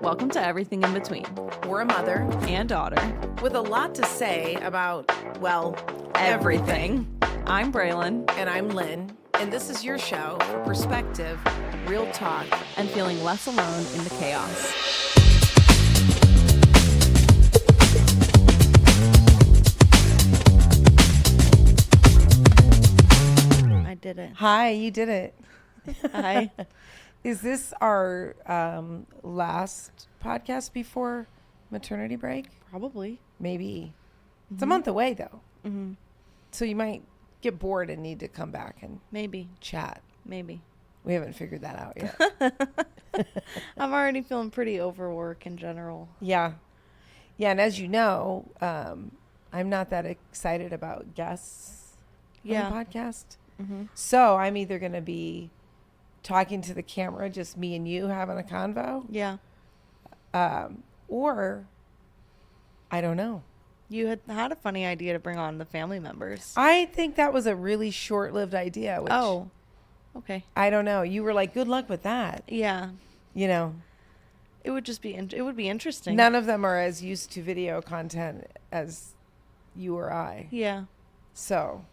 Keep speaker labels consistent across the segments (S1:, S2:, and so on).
S1: Welcome to Everything in Between.
S2: We're a mother
S1: And daughter.
S2: with a lot to say about, well,
S1: Everything. I'm Braylon.
S2: And I'm Lynn, and this is your show for perspective, real talk,
S1: And feeling less alone in the chaos. I did it.
S3: Hi, you did it.
S1: Hi.
S3: Is this our last podcast before maternity break?
S1: Probably.
S3: Maybe. It's a month away, though.
S1: Mm-hmm.
S3: So you might get bored and need to come back and
S1: Maybe.
S3: chat.
S1: Maybe.
S3: We haven't figured that out yet.
S1: I'm already feeling pretty overworked in general.
S3: Yeah. Yeah, and as you know, I'm not that excited about guests on the podcast.
S1: Mm-hmm.
S3: So I'm either going to be talking to the camera, just me and you having a convo.
S1: Yeah.
S3: Or I don't know.
S1: You had a funny idea to bring on the family members.
S3: I think that was a really short-lived idea. Which
S1: Oh, okay.
S3: I don't know. You were like, good luck with that.
S1: Yeah.
S3: You know,
S1: It would just be, it would be interesting.
S3: none of them are as used to video content as you or I.
S1: Yeah.
S3: So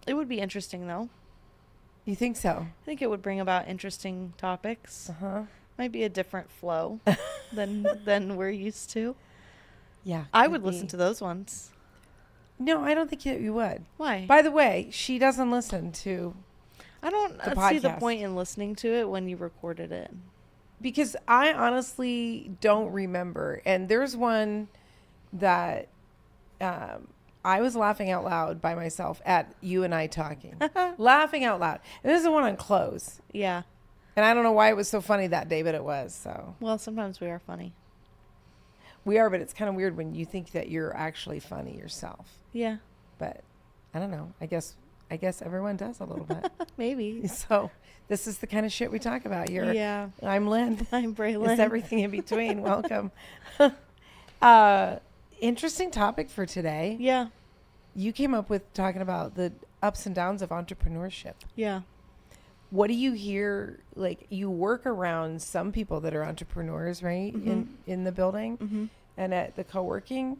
S1: It would be interesting, though.
S3: you think so?
S1: I think it would bring about interesting topics.
S3: Uh-huh.
S1: Might be a different flow than we're used to.
S3: Yeah.
S1: I
S3: could
S1: would listen
S3: be.
S1: to those ones.
S3: No, I don't think you would.
S1: Why?
S3: By the way, she doesn't listen to,
S1: I don't
S3: the
S1: see the
S3: podcast.
S1: point in listening to it when you recorded it.
S3: because I honestly don't remember. And there's one that I was laughing out loud by myself at you and I talking. Laughing out loud. And this is the one on clothes.
S1: Yeah.
S3: And I don't know why it was so funny that day, but it was. So
S1: Well, sometimes we are funny.
S3: we are, but it's kind of weird when you think that you're actually funny yourself.
S1: Yeah.
S3: But I don't know. I guess everyone does a little bit.
S1: Maybe.
S3: So this is the kind of shit we talk about here.
S1: Yeah.
S3: I'm Lynn.
S1: I'm Braylon.
S3: It's everything in between. Welcome. Interesting topic for today.
S1: Yeah.
S3: You came up with talking about the ups and downs of entrepreneurship.
S1: Yeah.
S3: What do you hear? Like, you work around some people that are entrepreneurs, right?
S1: Mhm.
S3: In the building
S1: Mm-hmm.
S3: and at the co-working.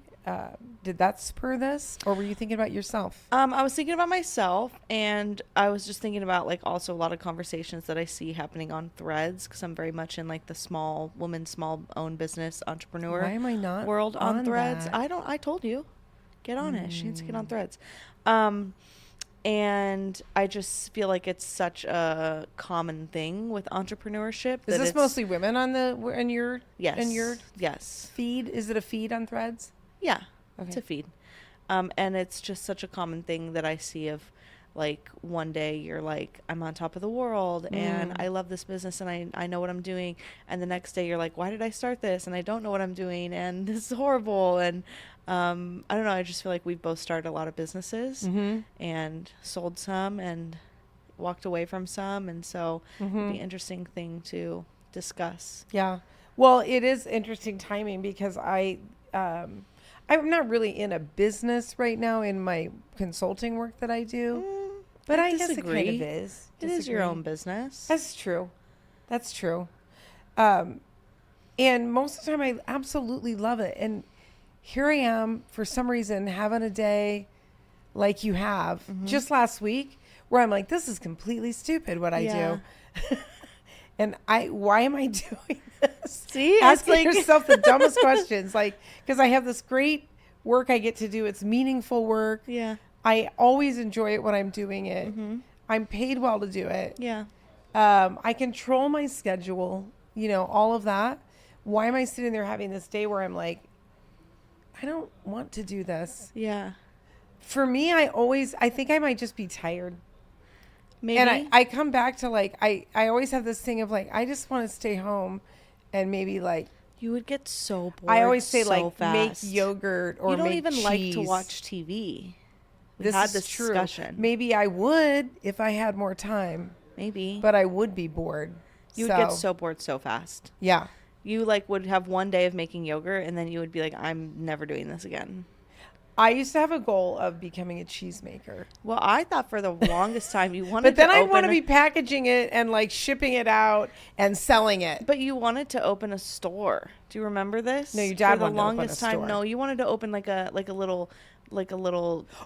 S3: Did that spur this, or were you thinking about yourself?
S1: I was thinking about myself, and I was just thinking about like also a lot of conversations that I see happening on Threads, because I'm very much in like the small owned business entrepreneur
S3: Why am I not
S1: world on Threads.
S3: that?
S1: I told you, get on it. She needs to get on Threads. And I just feel like it's such a common thing with entrepreneurship.
S3: Is
S1: that
S3: this
S1: it's-
S3: mostly women on in your
S1: Yes.
S3: in your
S1: yes.
S3: feed? Is it a feed on Threads?
S1: Yeah.
S3: Okay.
S1: To feed. And it's just such a common thing that I see of like one day you're like, I'm on top of the world and I love this business and I know what I'm doing. And the next day you're like, why did I start this? And I don't know what I'm doing and this is horrible. And I don't know. I just feel like we've both started a lot of businesses and sold some and walked away from some. And so it'd be an interesting thing to discuss.
S3: Yeah. Well, it is interesting timing because I'm not really in a business right now in my consulting work that I do, but I guess it kind of is.
S1: It is your
S3: Disagree.
S1: own business.
S3: That's true. That's true. And most of the time I absolutely love it. And here I am for some reason having a day like you have just last week where I'm like, this is completely stupid what I do. And why am I doing this?
S1: See,
S3: asking
S1: it's like
S3: yourself the dumbest questions, like, because I have this great work I get to do. It's meaningful work.
S1: Yeah.
S3: I always enjoy it when I'm doing it. I'm paid well to do it.
S1: Yeah.
S3: I control my schedule, all of that. Why am I sitting there having this day where I'm like, I don't want to do this?
S1: Yeah.
S3: For me, I think I might just be tired.
S1: Maybe.
S3: And I come back to like, I always have this thing of like, I just want to stay home and maybe like,
S1: you would get so bored.
S3: I always say
S1: so
S3: like
S1: fast.
S3: make yogurt or
S1: you don't
S3: make
S1: even
S3: cheese.
S1: like to watch TV. We
S3: This
S1: had
S3: is
S1: this
S3: true.
S1: discussion.
S3: Maybe I would if I had more time,
S1: Maybe.
S3: but I would be bored.
S1: you would get so bored so fast.
S3: Yeah.
S1: You like would have one day of making yogurt and then you would be like, I'm never doing this again.
S3: I used to have a goal of becoming a cheesemaker.
S1: Well, I thought for the longest time you wanted
S3: But then
S1: to
S3: I
S1: open
S3: want to be packaging it and like shipping it out and selling it.
S1: But you wanted to open a store. Do you remember this?
S3: No, your dad
S1: for the
S3: wanted to open a
S1: longest time.
S3: store.
S1: No, you wanted to open like a little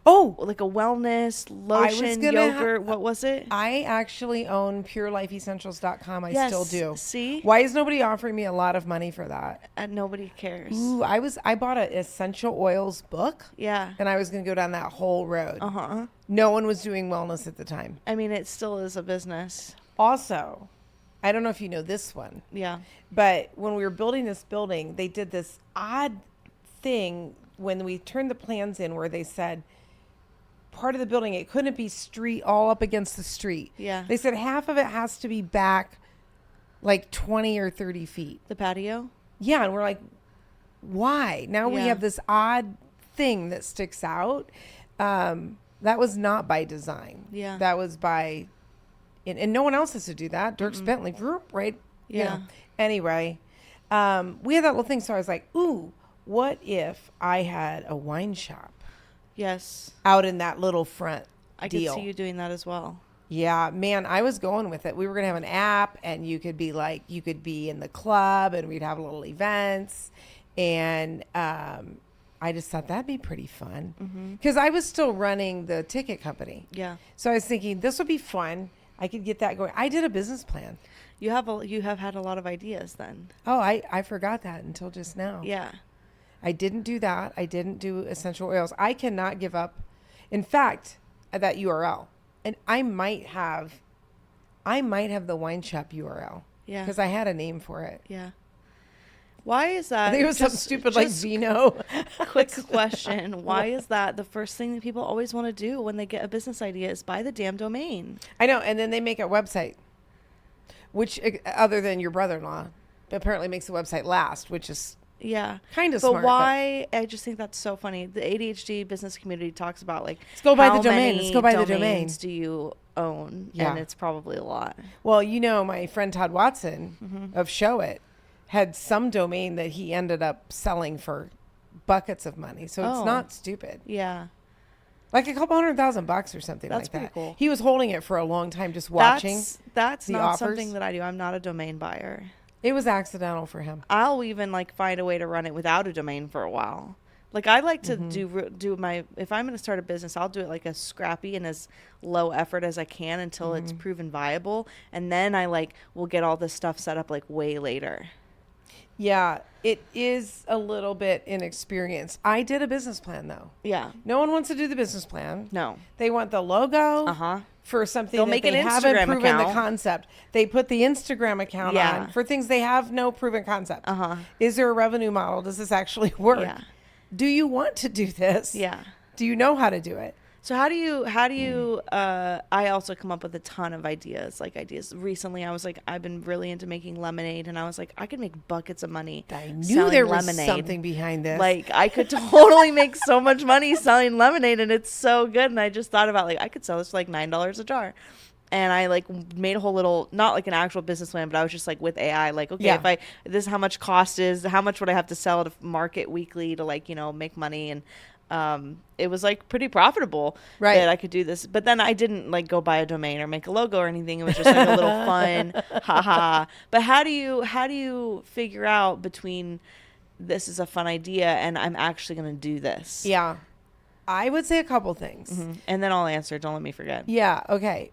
S3: Oh,
S1: like a wellness
S3: I was
S1: lotion
S3: gonna
S1: yogurt. What was it?
S3: I actually own PureLifeEssentials.com. I
S1: Yes,
S3: still do.
S1: see?
S3: Why is nobody offering me a lot of money for that?
S1: And nobody cares.
S3: Ooh, I bought an essential oils book.
S1: Yeah.
S3: And I was going to go down that whole road.
S1: Uh-huh.
S3: No one was doing wellness at the time.
S1: I mean, it still is a business.
S3: Also, I don't know if you know this one,
S1: Yeah.
S3: but when we were building this building, they did this odd thing when we turned the plans in where they said part of the building, it couldn't be street all up against the street.
S1: Yeah.
S3: They said half of it has to be back like 20 or 30 feet.
S1: The patio?
S3: Yeah. And we're like, why? Now we
S1: Yeah.
S3: have this odd thing that sticks out. That was not by design.
S1: Yeah.
S3: That was by, and no one else has to do that. Dirk Bentley, right? You
S1: Yeah.
S3: know. Anyway, we had that little thing. So I was like, ooh, what if I had a wine shop
S1: Yes.
S3: out in that little front
S1: I
S3: deal?
S1: could see you doing that as well.
S3: Yeah, man, I was going with it. We were going to have an app and you could be in the club and we'd have little events. And I just thought that'd be pretty fun because I was still running the ticket company.
S1: Yeah.
S3: So I was thinking this would be fun. I could get that going. I did a business plan.
S1: You have had a lot of ideas then.
S3: Oh, I forgot that until just now.
S1: Yeah.
S3: I didn't do that. I didn't do essential oils. I cannot give up. In fact, that URL. And I might have the wine shop URL.
S1: Yeah.
S3: Because I had a name for it.
S1: Yeah. Why is that?
S3: I think it was something stupid like Vino.
S1: Quick question. Why is that the first thing that people always want to do when they get a business idea is buy the damn domain?
S3: I know. And then they make a website, which other than your brother-in-law, apparently makes the website last, which is
S1: Yeah.
S3: kind of
S1: But
S3: smart.
S1: why? I just think that's so funny. The ADHD business community talks about like,
S3: Let's go buy
S1: how
S3: the domain.
S1: many
S3: Let's go buy the domain.
S1: domains do you own?
S3: Yeah.
S1: And it's probably a lot.
S3: Well, you know, my friend Todd Watson of Show It had some domain that he ended up selling for buckets of money. So it's
S1: Oh.
S3: not stupid.
S1: Yeah.
S3: Like a couple $100,000 or something
S1: That's
S3: like
S1: pretty
S3: that.
S1: cool.
S3: He was holding it for a long time, just watching.
S1: That's
S3: the
S1: not
S3: offers.
S1: something that I do. I'm not a domain buyer.
S3: It was accidental for him.
S1: I'll even like find a way to run it without a domain for a while. Like I like to do my, if I'm going to start a business, I'll do it like as scrappy and as low effort as I can until it's proven viable. And then I like will get all this stuff set up like way later.
S3: Yeah, it is a little bit inexperienced. I did a business plan though.
S1: Yeah.
S3: No one wants to do the business plan.
S1: No.
S3: They want the logo
S1: Uh-huh.
S3: for something
S1: They'll
S3: that
S1: make
S3: they
S1: an
S3: haven't
S1: Instagram
S3: proven the
S1: account.
S3: concept. They put the Instagram account
S1: Yeah.
S3: on for things they have no proven concept.
S1: Uh-huh.
S3: Is there a revenue model? Does this actually work?
S1: Yeah.
S3: Do you want to do this?
S1: Yeah.
S3: Do you know how to do it?
S1: So how do you I also come up with a ton of ideas. Recently I was like, I've been really into making lemonade and I was like, I could make buckets of money.
S3: I knew
S1: selling
S3: there was
S1: lemonade.
S3: something behind this.
S1: Like I could totally make so much money selling lemonade and it's so good. And I just thought about like, I could sell this for like $9 a jar. And I like made a whole little, not like an actual business plan, but I was just like with AI, like, okay,
S3: Yeah.
S1: if this is how much cost is, how much would I have to sell to market weekly to like, make money. And it was like pretty profitable
S3: Right.
S1: that I could do this. But then I didn't like go buy a domain or make a logo or anything. It was just like a little fun, haha. But how do you figure out between this is a fun idea and I'm actually going to do this?
S3: Yeah. I would say a couple things.
S1: And then I'll answer. Don't let me forget.
S3: Yeah. Okay.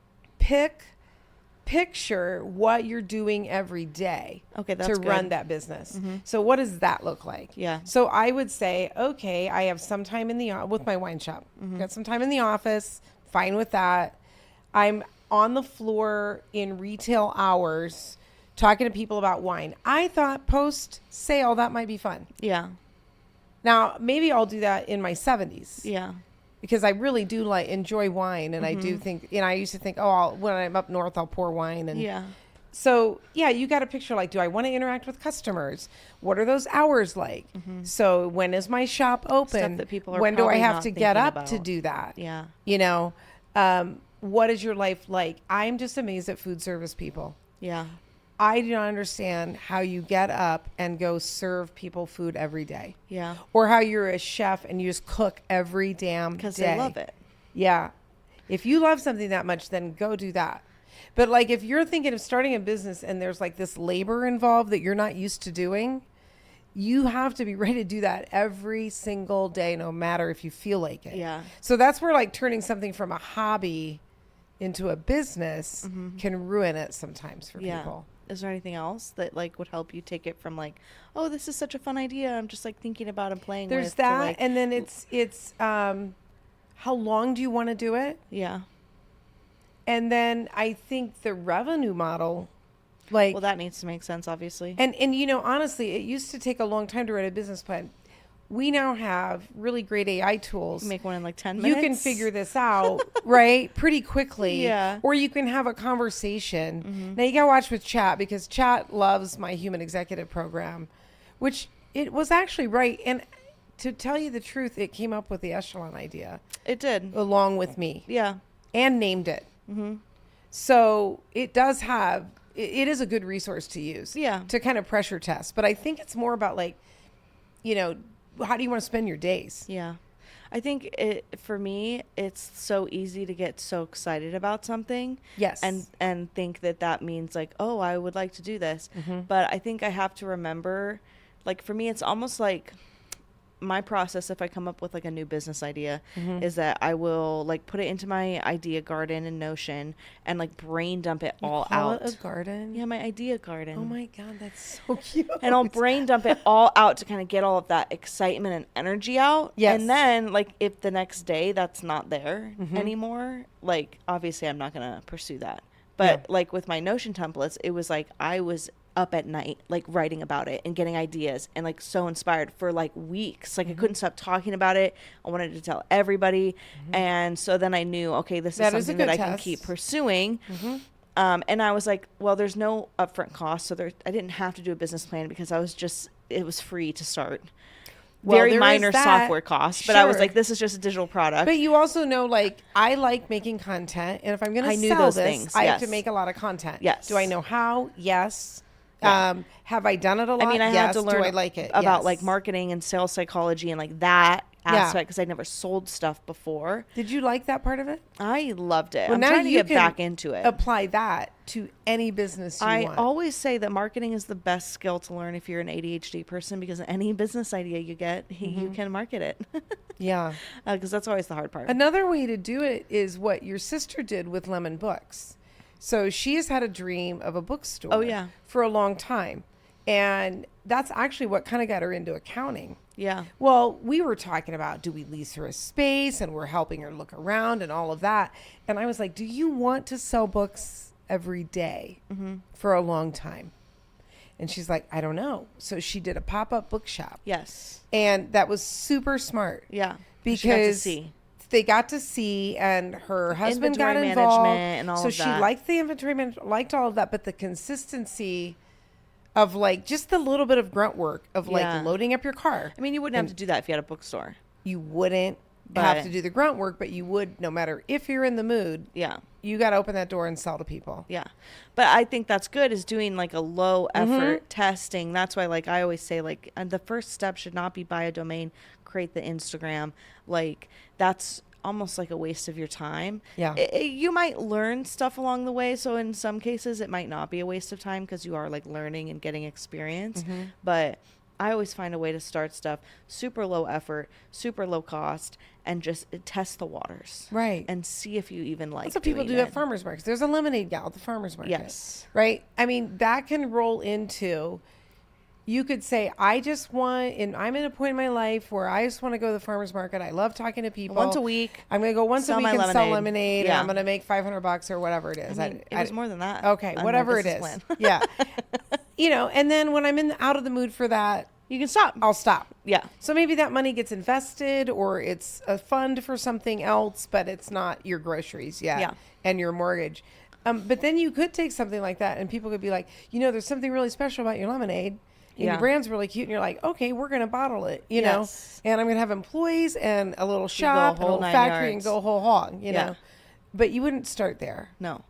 S3: Picture what you're doing every day
S1: Okay, that's
S3: to
S1: good.
S3: run that business. So what does that look like?
S1: Yeah.
S3: So I would say, okay, I have some time with my wine shop. Got some time in the office. Fine with that. I'm on the floor in retail hours talking to people about wine. I thought post sale that might be fun.
S1: Yeah.
S3: Now, maybe I'll do that in my 70s.
S1: Yeah.
S3: Because I really do enjoy wine, and I do think, I used to think, when I'm up north, I'll pour wine, and
S1: Yeah.
S3: so yeah, you got a picture like, do I want to interact with customers? What are those hours like? So when is my shop open?
S1: that people are
S3: when do I
S1: probably
S3: have
S1: not
S3: to get
S1: thinking
S3: up to
S1: about.
S3: do that?
S1: Yeah.
S3: What is your life like? I'm just amazed at food service people.
S1: Yeah.
S3: I do not understand how you get up and go serve people food every day.
S1: Yeah.
S3: Or how you're a chef and you just cook every damn day.
S1: Because they love it.
S3: Yeah. If you love something that much, then go do that. But like if you're thinking of starting a business and there's like this labor involved that you're not used to doing, you have to be ready to do that every single day, no matter if you feel like it.
S1: Yeah.
S3: So that's where like turning something from a hobby into a business can ruin it sometimes for people.
S1: Is there anything else that like would help you take it from like, oh, this is such a fun idea, I'm just like thinking about and playing
S3: There's
S1: with,
S3: that,
S1: to, like,
S3: and then it's how long do you want to do it?
S1: yeah.
S3: And then I think the revenue model, like,
S1: Well, that needs to make sense, obviously.
S3: and you know, honestly, it used to take a long time to write a business plan. We now have really great AI tools.
S1: You make one in like 10
S3: You
S1: minutes.
S3: can figure this out, right? Pretty quickly.
S1: Yeah.
S3: Or you can have a conversation. Now you gotta watch with Chat, because Chat loves my human executive program, which it was actually right. And to tell you the truth, it came up with the echelon idea
S1: It did.
S3: along with me
S1: Yeah.
S3: and named it. So it does have, it is a good resource to use.
S1: Yeah.
S3: To kind of pressure test. But I think it's more about like, you know, how do you want to spend your days?
S1: Yeah. I think for me, it's so easy to get so excited about something.
S3: Yes.
S1: And think that means like, oh, I would like to do this. But I think I have to remember, like for me, it's almost like my process, if I come up with like a new business idea, is that I will like put it into my idea garden in Notion and like brain dump it all
S3: Call
S1: out.
S3: it a garden?
S1: Yeah, my idea garden.
S3: Oh my God, that's so cute.
S1: And I'll brain dump it all out to kind of get all of that excitement and energy out.
S3: Yes.
S1: And then, like, if the next day that's not there anymore, like, obviously I'm not going to pursue that. But, like, with my Notion templates, it was like I was up at night, like, writing about it and getting ideas and, like, so inspired for, like, weeks. Like, I couldn't stop talking about it. I wanted to tell everybody. And so then I knew, okay, this is something that I can keep pursuing. And I was like, well, there's no upfront cost. So I didn't have to do a business plan because it was free to start.
S3: Well,
S1: Very
S3: there is
S1: minor
S3: that.
S1: software costs. But I was
S3: Sure.
S1: like, this is just a digital product.
S3: But you also know, like, I like making content. And if I'm going
S1: I
S3: to
S1: knew
S3: sell
S1: those
S3: this,
S1: things,
S3: I have to
S1: yes.
S3: make a lot of content.
S1: Yes.
S3: Do I know how? Yes.
S1: Yeah.
S3: Have I done it a lot?
S1: I mean, I had
S3: Yes.
S1: to learn
S3: Do I like it?
S1: about
S3: Yes.
S1: like marketing and sales psychology and like that aspect because I never sold stuff before.
S3: Did you like that part of it?
S1: I loved it.
S3: Well,
S1: I'm
S3: now
S1: trying to
S3: you
S1: get
S3: can
S1: back into it.
S3: Apply that to any business you
S1: I
S3: want.
S1: always say that marketing is the best skill to learn if you're an ADHD person because any business idea you get, you can market it.
S3: Yeah.
S1: Because that's always the hard part.
S3: Another way to do it is what your sister did with Lemon Books. So she has had a dream of a bookstore
S1: Oh, yeah.
S3: for a long time. And that's actually what kind of got her into accounting.
S1: Yeah.
S3: Well, we were talking about, do we lease her a space? And we're helping her look around and all of that. And I was like, do you want to sell books every day for a long time? And she's like, I don't know. So she did a pop-up bookshop.
S1: Yes.
S3: And that was super smart.
S1: Yeah.
S3: Because
S1: She got to see.
S3: they got to see, and her husband got
S1: Inventory
S3: involved.
S1: management and all
S3: so
S1: of
S3: she
S1: that.
S3: liked the inventory management, liked all of that, but the consistency of like just the little bit of grunt work of like
S1: Yeah.
S3: loading up your car.
S1: I mean, you wouldn't have to do that if you had a bookstore.
S3: You wouldn't
S1: But-
S3: have to do the grunt work, but you would, no matter if you're in the mood,
S1: Yeah.
S3: you got to open that door and sell to people.
S1: Yeah. But I think that's good is doing like a low effort testing. That's why like I always say like the first step should not be buy a domain, create the Instagram. Like that's almost like a waste of your time.
S3: Yeah.
S1: You might learn stuff along the way. So in some cases it might not be a waste of time because you are like learning and getting experience. But I always find a way to start stuff super low effort, super low cost, and just test the waters.
S3: Right.
S1: And see if you even like
S3: That's what people
S1: doing
S3: do
S1: it.
S3: at farmers markets. There's a lemonade gal at the farmers market.
S1: Yes.
S3: Right. I mean, that can roll into, you could say, I just want, and I'm at a point in my life where I just want to go to the farmers market. I love talking to people.
S1: Once a week.
S3: I'm going to go once a
S1: Sell
S3: week
S1: my
S3: and sell
S1: lemonade.
S3: lemonade.
S1: Yeah.
S3: And I'm going to make $500 or whatever it is.
S1: I mean, it was more than that.
S3: Okay.
S1: on my
S3: Whatever it
S1: business
S3: is.
S1: plan.
S3: Yeah. You know, and then when I'm out of the mood for that,
S1: You can stop.
S3: I'll stop.
S1: Yeah.
S3: So maybe that money gets invested or it's a fund for something else, but it's not your groceries yet
S1: Yeah.
S3: and your mortgage. But then you could take something like that and people could be like, you know, there's something really special about your lemonade. And
S1: Yeah.
S3: your brand's really cute. And you're like, okay, we're going to bottle it, you know,
S1: Yes.
S3: and I'm going to have employees and a little
S1: go
S3: shop and a
S1: whole
S3: little
S1: 9
S3: factory
S1: yards.
S3: and go whole hog, you
S1: Yeah.
S3: know. But you wouldn't start there.
S1: No.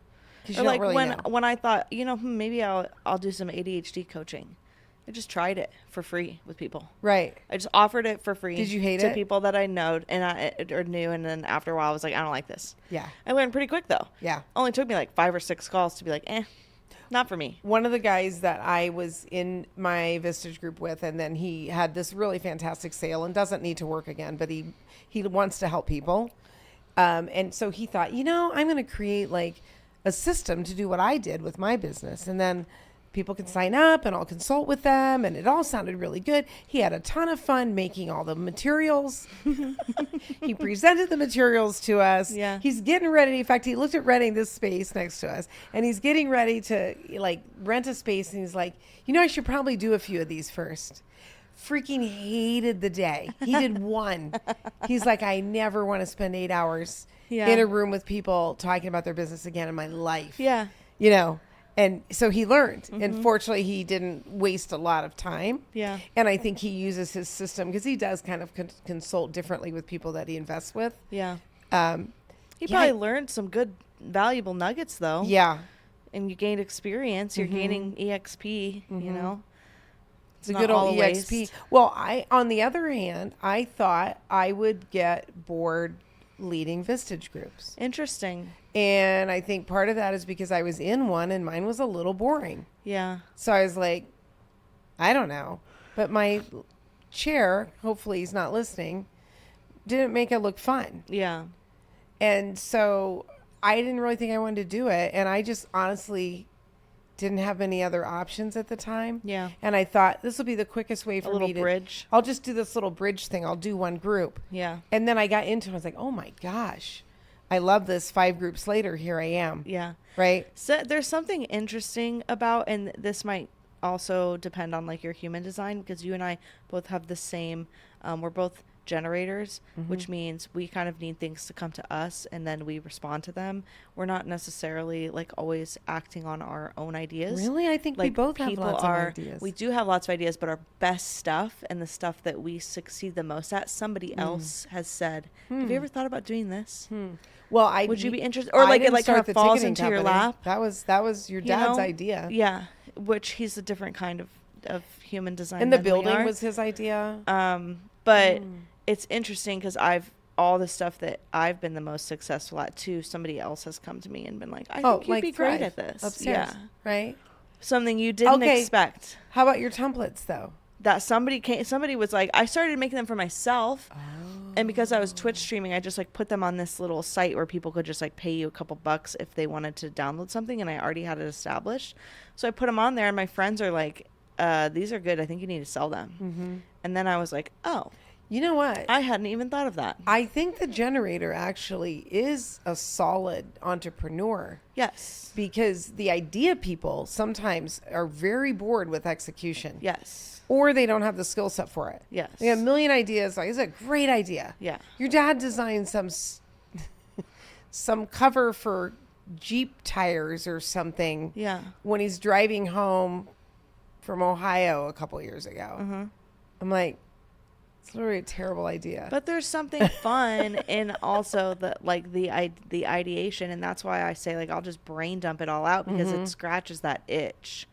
S3: 'Cause
S1: Or
S3: you don't
S1: like
S3: really know.
S1: when I thought, maybe I'll do some ADHD coaching. I just tried it for free with people.
S3: Right.
S1: I just offered it for free.
S3: Did you hate
S1: to
S3: it?
S1: people that I know or knew, and then after a while I was like, I don't like this.
S3: Yeah.
S1: I learned pretty quick though.
S3: Yeah.
S1: Only took me like 5 or 6 calls to be like, not for me.
S3: One of the guys that I was in my Vistage group with, and then he had this really fantastic sale and doesn't need to work again, but he wants to help people. And so he thought, I'm going to create like a system to do what I did with my business. And then people can sign up and I'll consult with them. And it all sounded really good. He had a ton of fun making all the materials. He presented the materials to us.
S1: Yeah.
S3: He's getting ready. In fact, he looked at renting this space next to us, and he's getting ready to like rent a space. And he's like, I should probably do a few of these first. Freaking hated the day. He did one. He's like, I never want to spend 8 hours in a room with people talking about their business again in my life.
S1: Yeah.
S3: And so he learned. And fortunately, he didn't waste a lot of time.
S1: Yeah.
S3: And I think he uses his system because he does kind of consult differently with people that he invests with.
S1: Yeah. He probably learned some good, valuable nuggets though.
S3: Yeah.
S1: And you gained experience. You're gaining EXP,
S3: It's a good old EXP. Well, on the other hand, I thought I would get bored leading Vistage groups.
S1: Interesting.
S3: And I think part of that is because I was in one and mine was a little boring.
S1: Yeah.
S3: So I was like, I don't know. But my chair, hopefully he's not listening, didn't make it look fun.
S1: Yeah.
S3: And so I didn't really think I wanted to do it. And I just honestly didn't have any other options at the time.
S1: Yeah.
S3: And I thought this will be the quickest way for me to...
S1: A little bridge.
S3: I'll just do this little bridge thing. I'll do one group.
S1: Yeah.
S3: And then I got into it. I was like, oh my gosh, I love this. 5 groups later, here I am.
S1: Yeah.
S3: Right?
S1: So there's something interesting about, and this might also depend on like your human design, because you and I both have the same, we're both generators, which means we kind of need things to come to us and then we respond to them. We're not necessarily like always acting on our own ideas.
S3: Really? I think
S1: like
S3: we both have
S1: people
S3: lots of ideas.
S1: We do have lots of ideas, but our best stuff and the stuff that we succeed the most at, somebody else has said, have you ever thought about doing this?
S3: Well,
S1: would you be interested? Or like it like kind of falls into your lap.
S3: That was your dad's idea.
S1: Yeah. Which he's a different kind of human design.
S3: And the building was his idea.
S1: But it's interesting because all the stuff that I've been the most successful at too, somebody else has come to me and been like, I think you'd be great at this.
S3: Upstairs, right?
S1: Something you didn't expect.
S3: How about your templates though?
S1: That somebody was like, I started making them for myself. And because I was Twitch streaming, I just like put them on this little site where people could just like pay you a couple bucks if they wanted to download something. And I already had it established. So I put them on there and my friends are like, these are good. I think you need to sell them. And then I was like, oh.
S3: You know what?
S1: I hadn't even thought of that.
S3: I think the generator actually is a solid entrepreneur.
S1: Yes.
S3: Because the idea people sometimes are very bored with execution.
S1: Yes.
S3: Or they don't have the skill set for it.
S1: Yes.
S3: They have a million ideas. Like, it's a great idea.
S1: Yeah.
S3: Your dad designed some cover for Jeep tires or something.
S1: Yeah.
S3: When he's driving home from Ohio a couple years ago. I'm like, it's literally a terrible idea.
S1: But there's something fun in also the ideation, and that's why I say like I'll just brain dump it all out because it scratches that itch.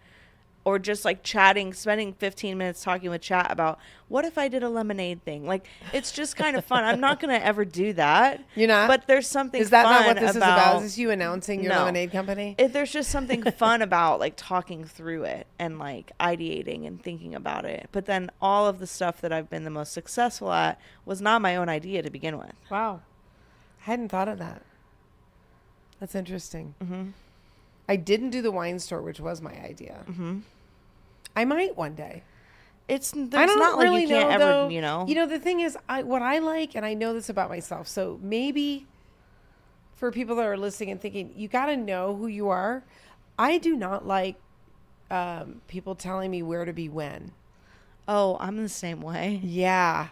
S1: Or just like chatting, spending 15 minutes talking with chat about what if I did a lemonade thing? Like it's just kind of fun. I'm not going to ever do that.
S3: You're not?
S1: But there's something
S3: Is that
S1: fun
S3: not what this is about? Is
S1: about
S3: this you announcing your lemonade company?
S1: There's just something fun about like talking through it and like ideating and thinking about it. But then all of the stuff that I've been the most successful at was not my own idea to begin with.
S3: Wow. I hadn't thought of that. That's interesting. I didn't do the wine store, which was my idea. I might one day.
S1: There's
S3: I don't
S1: not
S3: really
S1: like you can't
S3: know,
S1: ever,
S3: though.
S1: you know.
S3: You know, the thing is, what I like, and I know this about myself, so maybe for people that are listening and thinking, you got to know who you are. I do not like people telling me where to be when.
S1: Oh, I'm the same way.
S3: Yeah.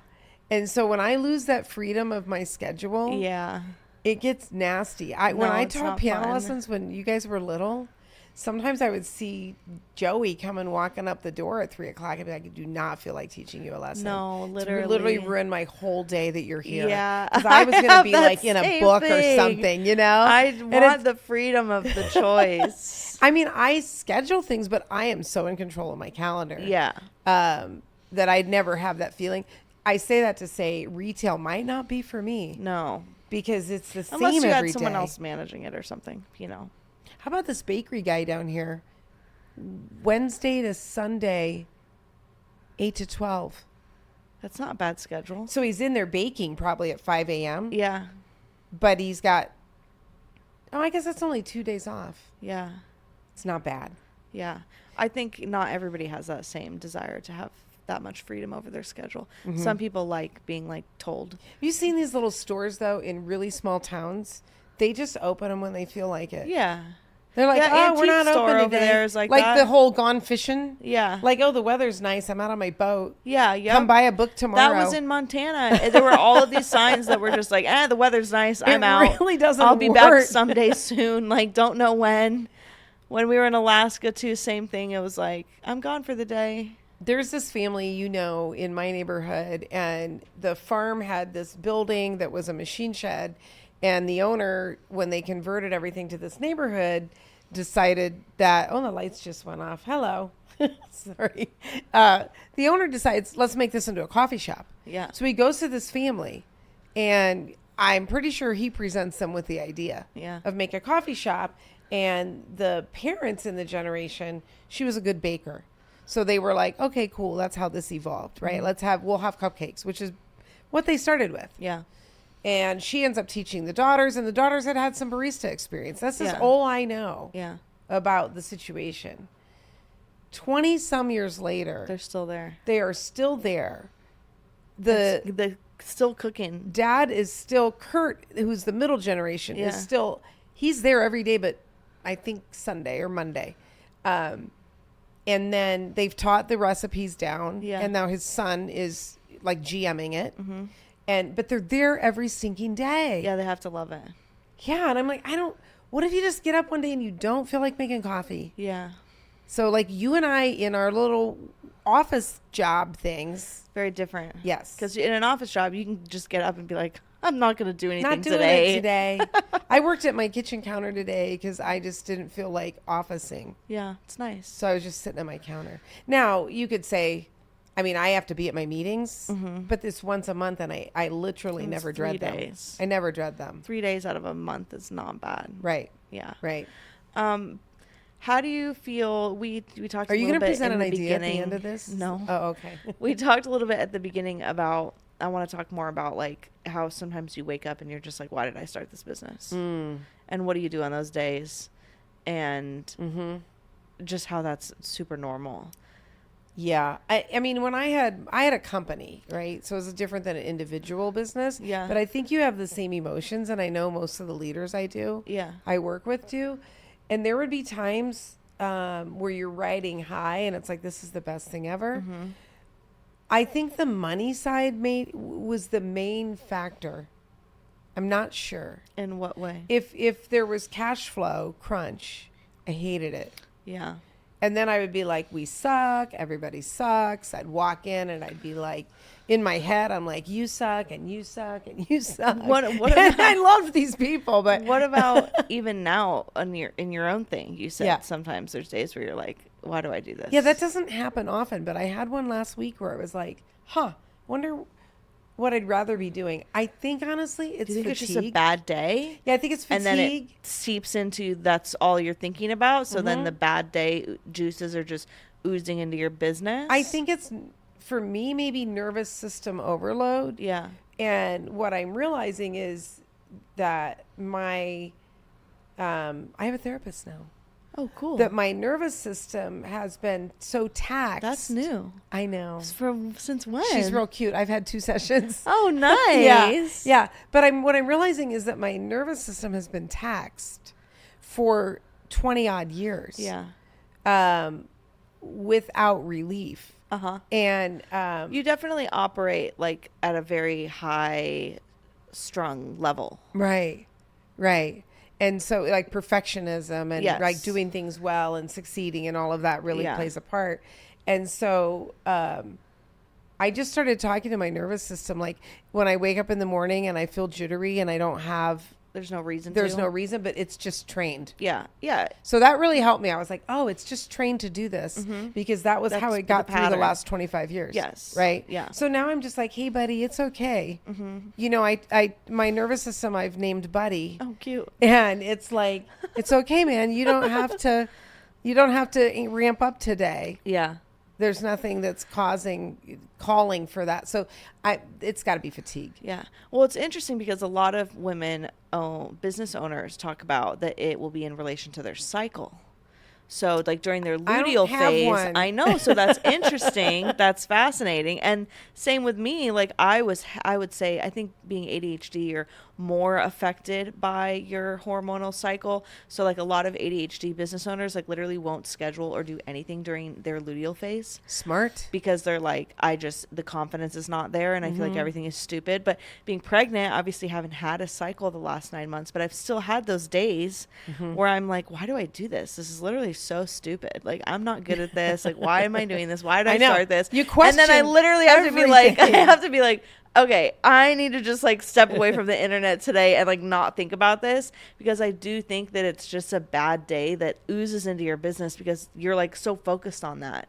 S3: And so when I lose that freedom of my schedule,
S1: Yeah.
S3: it gets nasty. When I
S1: it's
S3: taught
S1: not
S3: piano
S1: fun.
S3: lessons when you guys were little, sometimes I would see Joey coming walking up the door at 3 o'clock and be like, I do not feel like teaching you a lesson.
S1: No, literally.
S3: You literally ruined my whole day that you're here.
S1: Yeah.
S3: Because I was going to be like in a
S1: same
S3: book or
S1: thing.
S3: something, you know?
S1: I want the freedom of the choice.
S3: I mean, I schedule things, but I am so in control of my calendar.
S1: Yeah.
S3: That I'd never have that feeling. I say that to say retail might not be for me.
S1: No.
S3: Because it's the
S1: Unless
S3: same
S1: you
S3: every
S1: had someone
S3: day.
S1: else managing it or something, you know.
S3: How about this bakery guy down here? Wednesday to Sunday, 8 to 12.
S1: That's not a bad schedule.
S3: So he's in there baking probably at 5 a.m.
S1: Yeah.
S3: But he's got, I guess that's only 2 days off.
S1: Yeah.
S3: It's not bad.
S1: Yeah. I think not everybody has that same desire to have that much freedom over their schedule.
S3: Mm-hmm.
S1: Some people like being like told.
S3: Have you seen these little stores though in really small towns? They just open them when they feel like it.
S1: Yeah.
S3: They're like,
S1: Yeah,
S3: oh, we're not
S1: antique store
S3: open
S1: over
S3: today.
S1: there is like that.
S3: the whole gone fishing.
S1: Yeah.
S3: Like, oh, the weather's nice. I'm out on my boat.
S1: Yeah. Yeah.
S3: Come buy a book tomorrow.
S1: That was in Montana. There were all of these signs that were just like, the weather's nice. I'm out.
S3: It really doesn't
S1: I'll be
S3: work.
S1: back someday soon. Like, don't know when. When we were in Alaska too, same thing. It was like, I'm gone for the day.
S3: There's this family, in my neighborhood, and the farm had this building that was a machine shed. And the owner, when they converted everything to this neighborhood, decided that, the lights just went off. Hello. Sorry. The owner decides, let's make this into a coffee shop.
S1: Yeah.
S3: So he goes to this family, and I'm pretty sure he presents them with the idea of make a coffee shop. And the parents in the generation, she was a good baker. So they were like, okay, cool. That's how this evolved, right?
S1: Mm-hmm.
S3: We'll have cupcakes, which is what they started with.
S1: Yeah.
S3: And she ends up teaching the daughters, and the daughters had some barista experience. That's just all I know about the situation. 20 some years later,
S1: They're still there.
S3: they are still there.
S1: They're still cooking.
S3: Dad is still, Kurt, who's the middle generation, is still, he's there every day, but I think Sunday or Monday. And then they've taught the recipes down.
S1: Yeah.
S3: And now his son is like GMing it. Mm-hmm. But they're there every stinking day.
S1: Yeah, they have to love it.
S3: Yeah. And I'm like, what if you just get up one day and you don't feel like making coffee?
S1: Yeah.
S3: So like you and I in our little office job things.
S1: Very different.
S3: Yes.
S1: Because in an office job, you can just get up and be like, I'm not going to do anything
S3: Not doing
S1: today.
S3: it today. I worked at my kitchen counter today because I just didn't feel like officing.
S1: Yeah, it's nice.
S3: So I was just sitting at my counter. Now, you could say, I have to be at my meetings, but it's once a month, and I literally
S1: And it's
S3: never dread
S1: 3
S3: them.
S1: days.
S3: I never dread them.
S1: 3 days out of a month is not bad.
S3: Right.
S1: Yeah.
S3: Right.
S1: How do you feel? We talked.
S3: Are you
S1: going to
S3: present an idea at the end of this?
S1: No.
S3: Oh, okay.
S1: We talked a little bit at the beginning about. I want to talk more about like how sometimes you wake up and you're just like, why did I start this business? And what do you do on those days? And just how that's super normal.
S3: Yeah. I mean, when I had a company, right? So it was different than an individual business.
S1: Yeah.
S3: But I think you have the same emotions, and I know most of the leaders I work with do. And there would be times where you're riding high and it's like, this is the best thing ever. I think the money side was the main factor. I'm not sure.
S1: In what way?
S3: If there was cash flow crunch, I hated it.
S1: Yeah.
S3: And then I would be like, we suck. Everybody sucks. I'd walk in and I'd be like, in my head, I'm like, you suck and you suck and you suck.
S1: What
S3: and
S1: about,
S3: I loved these people, but
S1: what about even now in your own thing? You said sometimes there's days where you're like, why do I do this?
S3: Yeah, that doesn't happen often, but I had one last week where it was like, wonder what I'd rather be doing. I think honestly, it's
S1: do you think
S3: fatigue.
S1: it's just a bad day?
S3: Yeah, I think it's fatigue.
S1: And then it seeps into that's all you're thinking about. So then the bad day juices are just oozing into your business.
S3: I think it's, for me, maybe nervous system overload.
S1: Yeah.
S3: And what I'm realizing is that I have a therapist now.
S1: Oh, cool.
S3: That my nervous system has been so taxed.
S1: That's new.
S3: I know.
S1: Since when?
S3: She's real cute. I've had 2 sessions.
S1: Oh, nice.
S3: Yeah. But what I'm realizing is that my nervous system has been taxed for 20 odd years.
S1: Yeah.
S3: Without relief. And
S1: you definitely operate like at a very high strung level.
S3: Right. And so like perfectionism and
S1: Yes.
S3: like doing things well and succeeding and all of that really
S1: Yeah.
S3: plays a part. And so I just started talking to my nervous system. Like when I wake up in the morning and I feel jittery and I don't have,
S1: There's no reason
S3: there's
S1: to.
S3: no reason, but it's just trained.
S1: Yeah. Yeah.
S3: So that really helped me. I was like, oh, it's just trained to do this because that was how
S1: That's
S3: it got
S1: the
S3: through the
S1: pattern.
S3: last 25 years.
S1: Yes.
S3: Right.
S1: Yeah.
S3: So now I'm just like, hey, buddy, it's okay. You know, I my nervous system I've named Buddy.
S1: Oh, cute.
S3: And it's like, it's okay, man. You don't have to ramp up today.
S1: Yeah.
S3: There's nothing that's calling for that. So it's got to be fatigue.
S1: Yeah. Well, it's interesting because a lot of women, business owners, talk about that it will be in relation to their cycle. So like during their
S3: I don't
S1: luteal
S3: have
S1: phase,
S3: one.
S1: I know. So that's interesting. That's fascinating. And same with me. Like I would say, I think being ADHD, you're more affected by your hormonal cycle. So like a lot of ADHD business owners like literally won't schedule or do anything during their luteal phase.
S3: Smart.
S1: Because they're like, the confidence is not there and I feel like everything is stupid. But being pregnant, obviously haven't had a cycle the last 9 months, but I've still had those days where I'm like, why do I do this? This is literally so stupid. Like, I'm not good at this. Like, why am I doing this? Why did I
S3: know.
S1: start this?
S3: You
S1: and then I
S3: question
S1: literally have to be like, I
S3: everything.
S1: have to be like, okay, I need to just like step away from the internet today and like not think about this, because I do think that it's just a bad day that oozes into your business because you're like so focused on that.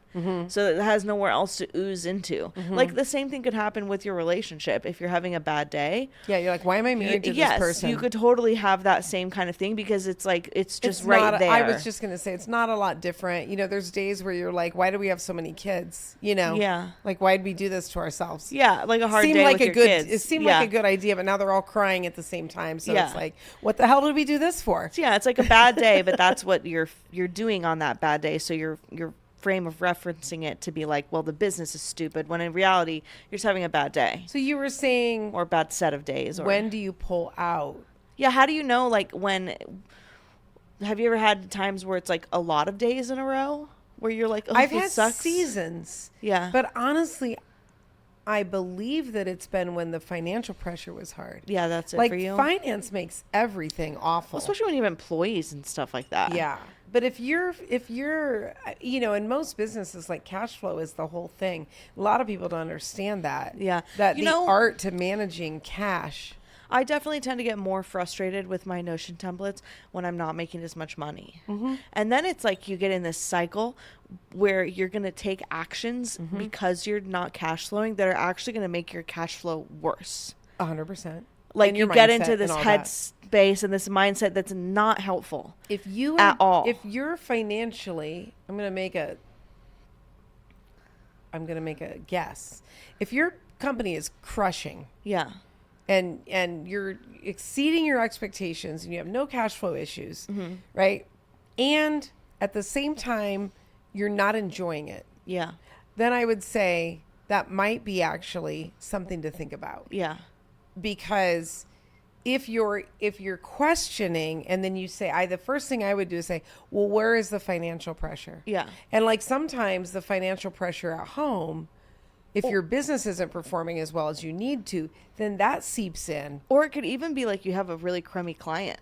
S1: So it has nowhere else to ooze into. Like the same thing could happen with your relationship. If you're having a bad day,
S3: Yeah, you're like, why am I married to
S1: yes,
S3: this person?
S1: you could totally have that same kind of thing because it's like, it's just
S3: It's
S1: right
S3: not,
S1: there.
S3: I was just going to say, it's not a lot different. You know, there's days where you're like, why do we have so many kids? You know?
S1: Yeah.
S3: Like, why'd we do this to ourselves?
S1: Yeah, like a hard
S3: Seemed
S1: day
S3: like
S1: with
S3: a
S1: your
S3: good,
S1: kids.
S3: It seemed
S1: Yeah.
S3: like a good idea, but now they're all crying at the same time. So
S1: Yeah.
S3: it's like, what the hell did we do this for?
S1: Yeah, it's like a bad day, but that's what you're doing on that bad day. So your frame of referencing it to be like, well, the business is stupid, when in reality you're just having a bad day
S3: So you were saying,
S1: or a bad set of days. Or
S3: when do you pull out?
S1: yeah, how do you know? Like when? Have you ever had times where it's like a lot of days in a row where you're like, oh,
S3: I've
S1: this
S3: had
S1: sucks?
S3: seasons.
S1: Yeah,
S3: But honestly, I believe that it's been when the financial pressure was hard.
S1: yeah, that's it
S3: Like
S1: for you.
S3: finance makes everything awful.
S1: Well, especially when you have employees and stuff like that.
S3: Yeah. But if you're, you know, in most businesses, like cash flow is the whole thing. A lot of people don't understand that.
S1: Yeah.
S3: That
S1: You
S3: the
S1: know-
S3: art to managing cash.
S1: I definitely tend to get more frustrated with my Notion templates when I'm not making as much money. And then it's like you get in this cycle where you're going to take actions because you're not cash flowing that are actually going to make your cash flow worse.
S3: 100%.
S1: Like
S3: And
S1: you
S3: your
S1: get
S3: mindset
S1: into this
S3: and all
S1: head
S3: that.
S1: space and this mindset that's not helpful.
S3: If you
S1: At all.
S3: If you're financially, I'm going to make a guess. If your company is crushing
S1: Yeah.
S3: and you're exceeding your expectations and you have no cash flow issues, right? And at the same time you're not enjoying it,
S1: Yeah.
S3: then I would say that might be actually something to think about.
S1: Yeah.
S3: Because if you're questioning and then you say, the first thing I would do is say, well, where is the financial pressure?
S1: Yeah.
S3: And like sometimes the financial pressure at home, if your business isn't performing as well as you need to, then that seeps in.
S1: Or it could even be like you have a really crummy client.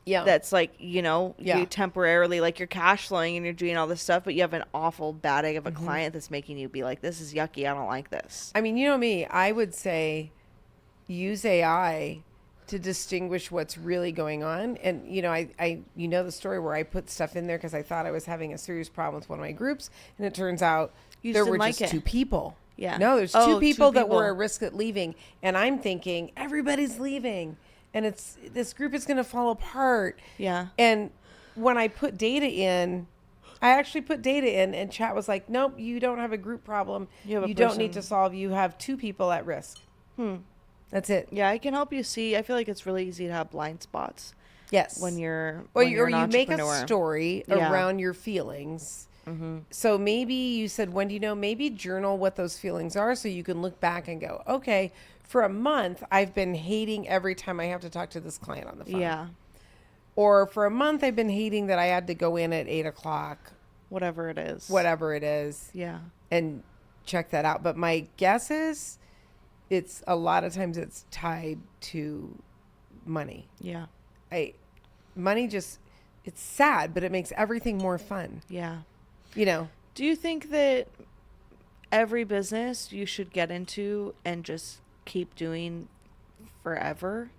S3: Yeah.
S1: That's like, you know,
S3: Yeah.
S1: you temporarily, like you're cash flowing and you're doing all this stuff, but you have an awful bad egg of a client that's making you be like, this is yucky. I don't like this.
S3: I mean, you know me, I would say use AI to distinguish what's really going on. And, you know, I you know the story where I put stuff in there because I thought I was having a serious problem with one of my groups. And it turns out
S1: You
S3: there
S1: just
S3: were
S1: didn't
S3: just
S1: like it.
S3: two people.
S1: Yeah.
S3: No, there's
S1: Oh,
S3: two
S1: two
S3: people that were
S1: people.
S3: at risk at leaving. And I'm thinking, everybody's leaving. And this group is going to fall apart.
S1: Yeah.
S3: And when I put data in, I actually put data in and chat was like, nope, you don't have a group problem.
S1: You have a
S3: don't need to
S1: person.
S3: solve. You have two people at risk. That's it.
S1: Yeah, I can help you see. I feel like it's really easy to have blind spots
S3: Yes.
S1: when you're
S3: or
S1: when
S3: you,
S1: you're
S3: or
S1: an
S3: you make a
S1: entrepreneur.
S3: story
S1: Yeah.
S3: around your feelings. So maybe you said, when do you know? Maybe journal what those feelings are so you can look back and go, okay, for a month, I've been hating every time I have to talk to this client on the phone.
S1: Yeah,
S3: Or for a month, I've been hating that I had to go in at 8:00,
S1: whatever it is.
S3: whatever it is,
S1: Yeah.
S3: and check that out. But my guess is it's a lot of times it's tied to money.
S1: Yeah.
S3: money just, it's sad, but it makes everything more fun.
S1: Yeah.
S3: You know?
S1: Do you think that every business you should get into and just keep doing forever?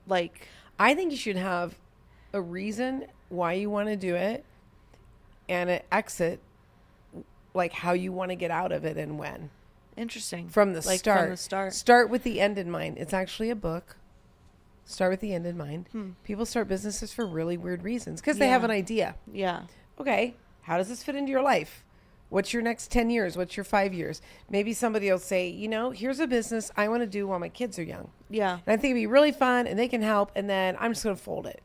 S1: Like,
S3: I think you should have a reason why you want to do it and an exit, like how you want to get out of it and when.
S1: interesting.
S3: From the
S1: Like,
S3: start.
S1: From the start.
S3: Start with the end in mind. It's actually a book. Start with the end in mind. People start businesses for really weird reasons because they have an idea.
S1: Yeah.
S3: Okay, how does this fit into your life? What's your next 10 years? What's your 5 years? Maybe somebody will say, you know, here's a business I want to do while my kids are young.
S1: Yeah.
S3: And I think it'd be really fun and they can help. And then I'm just going to fold it.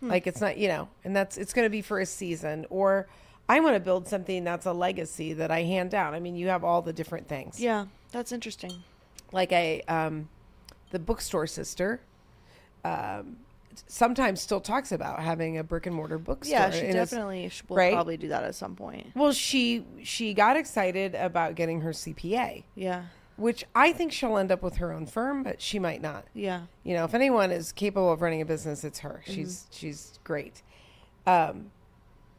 S3: Like it's not, you know, and it's going to be for a season. Or I want to build something that's a legacy that I hand down. I mean, you have all the different things.
S1: Yeah. That's interesting.
S3: Like the bookstore sister, sometimes still talks about having a brick and mortar bookstore.
S1: Yeah, she
S3: And
S1: definitely will
S3: right?
S1: probably do that at some point.
S3: Well, she got excited about getting her CPA,
S1: Yeah.
S3: which I think she'll end up with her own firm, but she might not.
S1: Yeah.
S3: You know, if anyone is capable of running a business, it's her. She's great.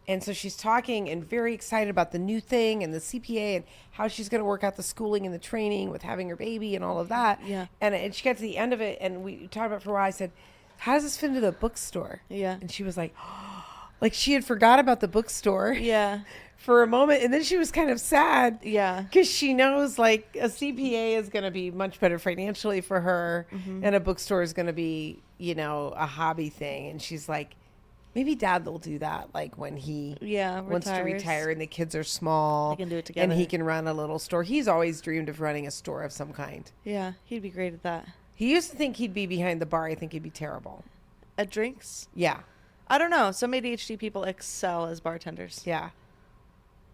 S3: And so she's talking and very excited about the new thing and the CPA and how she's going to work out the schooling and the training with having her baby and all of that.
S1: Yeah.
S3: And she got to the end of it and we talked about it for a while. I said, how does this fit into the bookstore?
S1: Yeah.
S3: And she was like, like she had forgot about the bookstore
S1: Yeah.
S3: for a moment. And then she was kind of sad.
S1: Yeah.
S3: Because she knows like a CPA is going to be much better financially for her and a bookstore is going to be, you know, a hobby thing. And she's like, maybe dad will do that. Like when he wants to
S1: retires.
S3: retire and the kids are small.
S1: They can do it
S3: And he
S1: together.
S3: can run a little store. He's always dreamed of running a store of some kind.
S1: Yeah. He'd be great at that.
S3: He used to think he'd be behind the bar. I think he'd be terrible.
S1: At drinks?
S3: Yeah.
S1: I don't know. Some ADHD people excel as bartenders.
S3: Yeah.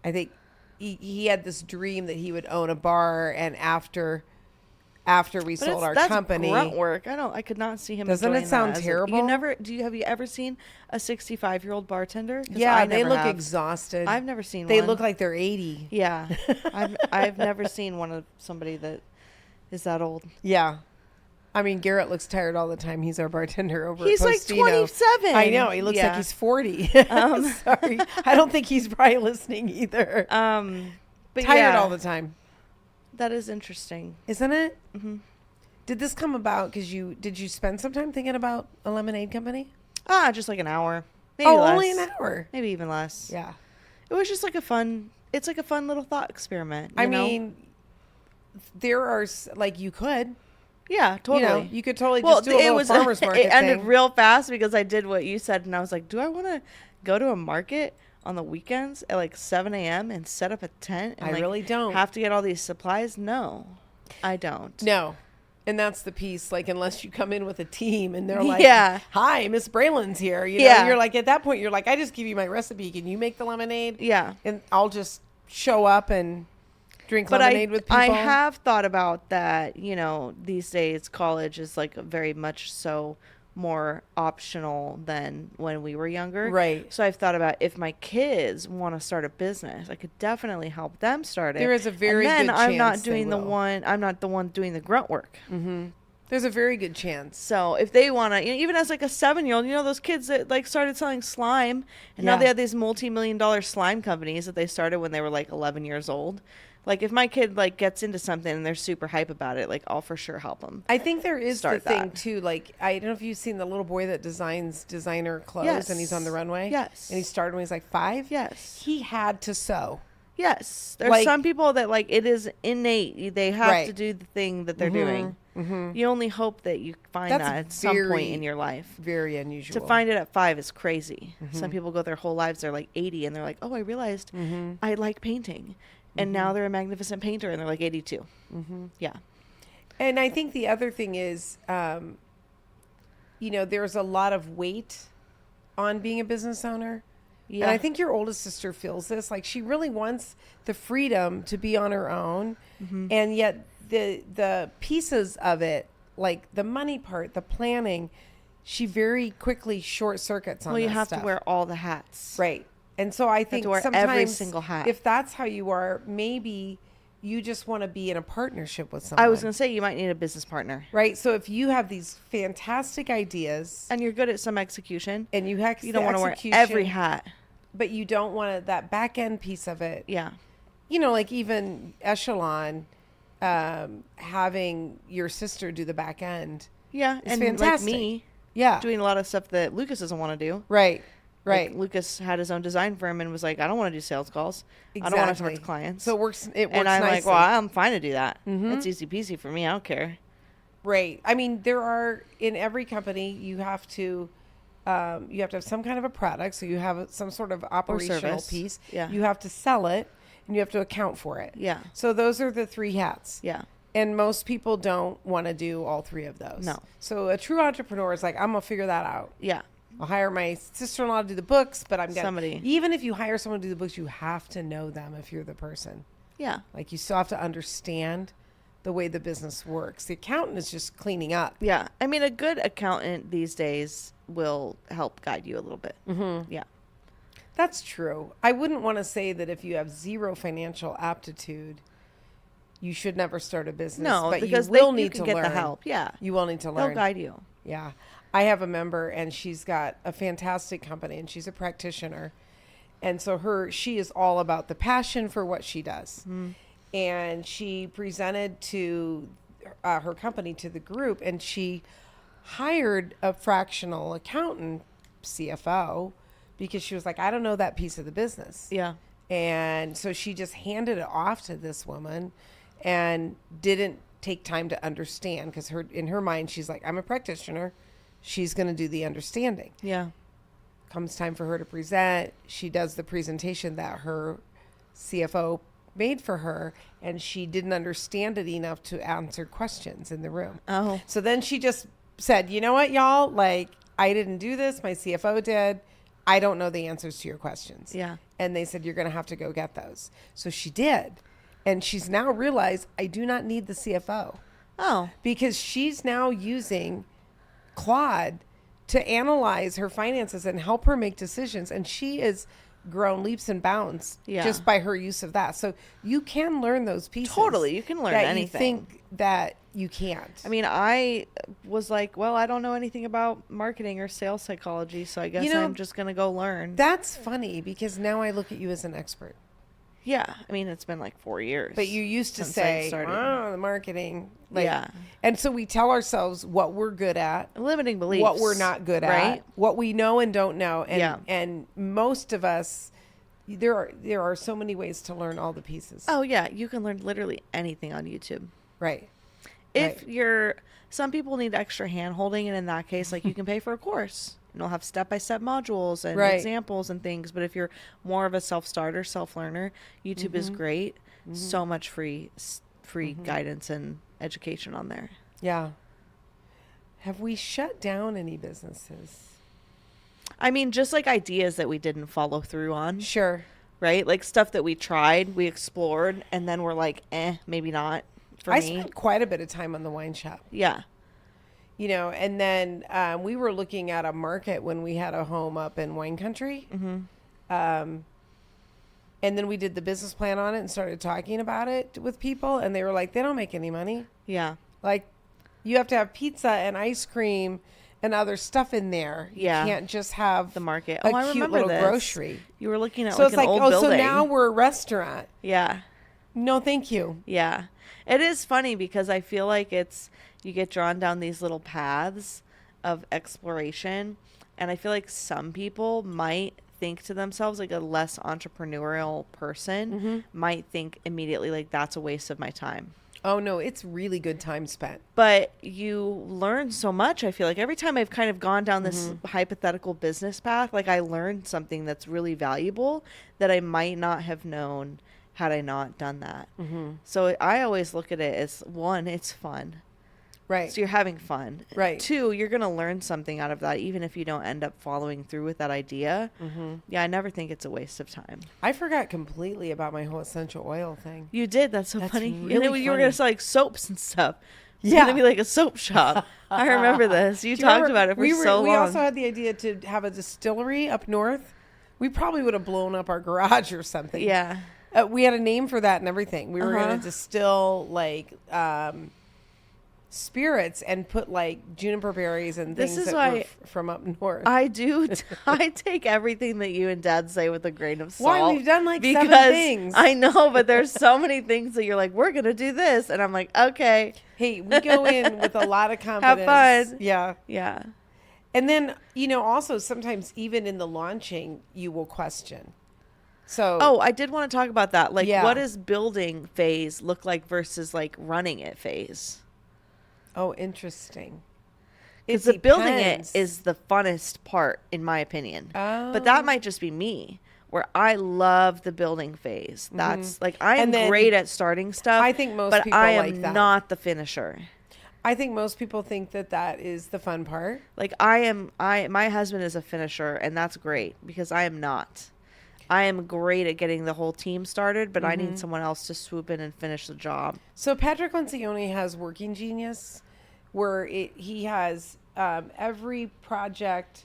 S3: I think he had this dream that he would own a bar, and after we sold our
S1: that's
S3: company,
S1: grunt work. I could not see him.
S3: Doesn't it
S1: enjoying
S3: sound
S1: that
S3: terrible?
S1: Have you ever seen a 65-year-old bartender? 'Cause
S3: yeah,
S1: I
S3: they
S1: never
S3: look
S1: have.
S3: exhausted.
S1: I've never seen
S3: They
S1: one.
S3: look like they're 80.
S1: Yeah. I've never seen one of somebody that is that old.
S3: Yeah. I mean, Garrett looks tired all the time. He's our bartender over
S1: He's
S3: at
S1: like
S3: Postino.
S1: 27.
S3: I know. He looks like
S1: Yeah.
S3: he's 40. Sorry. I don't think he's probably listening either.
S1: But
S3: Tired
S1: yeah,
S3: all the time.
S1: That is interesting.
S3: Isn't it? Mm-hmm. Did this come about because did you spend some time thinking about a lemonade company?
S1: Just like an hour. Maybe
S3: Oh,
S1: less.
S3: only an hour.
S1: Maybe even less.
S3: Yeah.
S1: It was just like it's like a fun little thought experiment.
S3: I
S1: you know?
S3: mean, there are, like, you could.
S1: Yeah, totally.
S3: You know, you could totally just do a little farmer's market
S1: it ended
S3: thing.
S1: real fast because I did what you said, and I was like, do I want to go to a market on the weekends at like 7 a.m. and set up a tent? And
S3: I
S1: like,
S3: really don't.
S1: have to get all these supplies. No, I don't.
S3: No. And that's the piece, like, unless you come in with a team and they're like,
S1: Yeah.
S3: hi, Miss Braylon's here. You know,
S1: Yeah.
S3: you're like, at that point, you're like, I just give you my recipe. Can you make the lemonade?
S1: Yeah.
S3: And I'll just show up and drink
S1: But
S3: lemonade with people.
S1: I have thought about that, you know, these days college is like very much so more optional than when we were younger.
S3: Right.
S1: So I've thought about if my kids want to start a business, I could definitely help them start it.
S3: There is a very
S1: and then
S3: good
S1: I'm not
S3: chance they
S1: doing
S3: will.
S1: I'm not the one doing the grunt work.
S3: There's a very good chance.
S1: So if they want to, even as like a 7-year-old, you know, those kids that like started selling slime and now
S3: Yeah.
S1: they have these multi-million-dollar slime companies that they started when they were like 11 years old. Like if my kid like gets into something and they're super hype about it, like I'll for sure help them.
S3: I think there is the
S1: Start
S3: thing,
S1: that.
S3: too. Like, I don't know if you've seen the little boy that designs designer clothes
S1: Yes.
S3: and he's on the runway.
S1: Yes.
S3: And he started when he was like 5.
S1: Yes.
S3: He had to sew.
S1: Yes. There's
S3: Like-
S1: some people that like it is innate. They have
S3: Right.
S1: to do the thing that they're doing. You only hope that you find
S3: That's
S1: that at some point
S3: very-
S1: in your life.
S3: Very unusual.
S1: To find it at 5 is crazy. Some people go their whole lives, they're like 80 and they're like, oh, I realized I like painting. And now they're a magnificent painter and they're like 82. Yeah.
S3: And I think the other thing is, you know, there's a lot of weight on being a business owner.
S1: Yeah.
S3: And I think your oldest sister feels this. Like, she really wants the freedom to be on her own. And yet the pieces of it, like the money part, the planning, she very quickly short circuits on
S1: Well, you
S3: that
S1: have
S3: stuff.
S1: to wear all the hats.
S3: Right. And so I think
S1: to wear
S3: sometimes
S1: every single hat.
S3: if that's how you are, maybe you just want to be in a partnership with someone.
S1: I was going to say, you might need a business partner.
S3: Right. So if you have these fantastic ideas
S1: And you're good at some execution.
S3: and you
S1: don't want to wear every hat.
S3: but you don't want that back end piece of it.
S1: Yeah.
S3: You know, like even Echelon, having your sister do the back end.
S1: Yeah.
S3: It's
S1: And
S3: fantastic.
S1: like me
S3: Yeah.
S1: doing a lot of stuff that Lucas doesn't want to do.
S3: Right. Right.
S1: Like Lucas had his own design firm and was like, I don't want to do sales calls. I don't want to talk to clients.
S3: So it works
S1: and I'm
S3: nicely.
S1: like, well, I'm fine to do that. It's easy peasy for me. I don't care.
S3: Right. I mean, there are, in every company, you have to have some kind of a product. So you have some sort of operational
S1: service.
S3: piece.
S1: Yeah.
S3: You have to sell it and you have to account for it.
S1: Yeah.
S3: So those are the 3 hats.
S1: Yeah.
S3: And most people don't want to do all 3 of those.
S1: No.
S3: So a true entrepreneur is like, I'm going to figure that out.
S1: Yeah.
S3: I'll hire my sister-in-law to do the books, but I'm going to... Even if you hire someone to do the books, you have to know them if you're the person.
S1: Yeah.
S3: Like, you still have to understand the way the business works. The accountant is just cleaning up.
S1: Yeah. I mean, a good accountant these days will help guide you a little bit. Mm-hmm. Yeah.
S3: That's true. I wouldn't want to say that if you have zero financial aptitude, you should never start a business.
S1: No,
S3: but
S1: because
S3: you will
S1: you
S3: need
S1: can
S3: to
S1: get
S3: learn.
S1: the help. Yeah.
S3: You will need to learn.
S1: They'll guide you.
S3: Yeah. I have a member and she's got a fantastic company and she's a practitioner. And so she is all about the passion for what she does. Mm. And she presented to her company to the group and she hired a fractional accountant, CFO, because she was like, I don't know that piece of the business.
S1: Yeah.
S3: And so she just handed it off to this woman and didn't take time to understand because in her mind, she's like, I'm a practitioner. She's going to do the understanding.
S1: Yeah.
S3: Comes time for her to present. She does the presentation that her CFO made for her, and she didn't understand it enough to answer questions in the room.
S1: Oh.
S3: So then she just said, you know what, y'all? Like, I didn't do this. My CFO did. I don't know the answers to your questions.
S1: Yeah.
S3: And they said, you're going to have to go get those. So she did. And she's now realized I do not need the CFO.
S1: Oh.
S3: Because she's now using Claude to analyze her finances and help her make decisions. And she is grown leaps and bounds just by her use of that. So you can learn those pieces.
S1: Totally. You can learn
S3: that
S1: anything.
S3: You think that you can't.
S1: I mean, I was like, well, I don't know anything about marketing or sales psychology, so I guess I'm just going to go learn.
S3: That's funny because now I look at you as an expert.
S1: Yeah. I mean, it's been like 4 years.
S3: But you used to say, the marketing. Like,
S1: yeah.
S3: And so we tell ourselves what we're good at.
S1: Limiting beliefs.
S3: What we're not good at. What we know and don't know. And, and most of us, there are so many ways to learn all the pieces.
S1: Oh, yeah. You can learn literally anything on YouTube.
S3: Right.
S1: If some people need extra hand holding, and in that case, like you can pay for a course. And it'll have step-by-step modules and examples and things. But if you're more of a self-starter, self-learner, YouTube is great. So much free guidance and education on there.
S3: Yeah. Have we shut down any businesses?
S1: I mean, just like ideas that we didn't follow through on.
S3: Sure.
S1: Right? Like stuff that we tried, we explored, and then we're like, maybe not for me.
S3: I spent quite a bit of time on the wine shop.
S1: Yeah.
S3: You know, and then we were looking at a market when we had a home up in wine country. Mm-hmm. And then we did the business plan on it and started talking about it with people. And they were like, they don't make any money.
S1: Yeah.
S3: Like, you have to have pizza and ice cream and other stuff in there. You can't just have
S1: the market.
S3: A
S1: I
S3: cute
S1: remember
S3: little
S1: this.
S3: grocery.
S1: You were looking at
S3: so
S1: like
S3: it's
S1: an old building.
S3: So now we're a restaurant.
S1: Yeah.
S3: No, thank you.
S1: Yeah. It is funny because I feel like you get drawn down these little paths of exploration. And I feel like some people might think to themselves, like a less entrepreneurial person might think immediately like that's a waste of my time.
S3: Oh, no, it's really good time spent.
S1: But you learn so much. I feel like every time I've kind of gone down this hypothetical business path, like I learned something that's really valuable that I might not have known had I not done that. So I always look at it as, one, it's fun.
S3: Right.
S1: So you're having fun.
S3: Right.
S1: 2, you're going to learn something out of that, even if you don't end up following through with that idea. Yeah, I never think it's a waste of time.
S3: I forgot completely about my whole essential oil thing.
S1: You did. That's so funny.
S3: Really
S1: and then you were going to sell like soaps and stuff. It's
S3: Yeah.
S1: going to be like a soap shop. I remember this. You talked about it for so long.
S3: We also had the idea to have a distillery up north. We probably would have blown up our garage or something.
S1: Yeah.
S3: We had a name for that and everything. We were going to distill like spirits and put like juniper berries and things
S1: This is
S3: that
S1: why
S3: were from up north.
S1: I do. I take everything that you and Dad say with a grain of salt.
S3: Why? We've done like 7
S1: because
S3: things.
S1: I know, but there's so many things that you're like, we're gonna do this, and I'm like, okay,
S3: Hey, we go in with a lot of confidence.
S1: have fun.
S3: Yeah.
S1: Yeah.
S3: And then, also sometimes even in the launching, you will question. So,
S1: Oh, I did want to talk about that. Like,
S3: Yeah.
S1: what does building phase look like versus like running it phase?
S3: oh, interesting.
S1: Because the building it
S3: depends.
S1: is the funnest part, in my opinion.
S3: Oh.
S1: But that might just be me, where I love the building phase. That's like I am
S3: And then
S1: great at starting stuff.
S3: I think most
S1: but
S3: people
S1: I am
S3: like that.
S1: not the finisher.
S3: I think most people think that is the fun part.
S1: Like my husband is a finisher, and that's great because I am not. I am great at getting the whole team started, but I need someone else to swoop in and finish the job.
S3: So Patrick Lencioni has Working Genius, where he has every project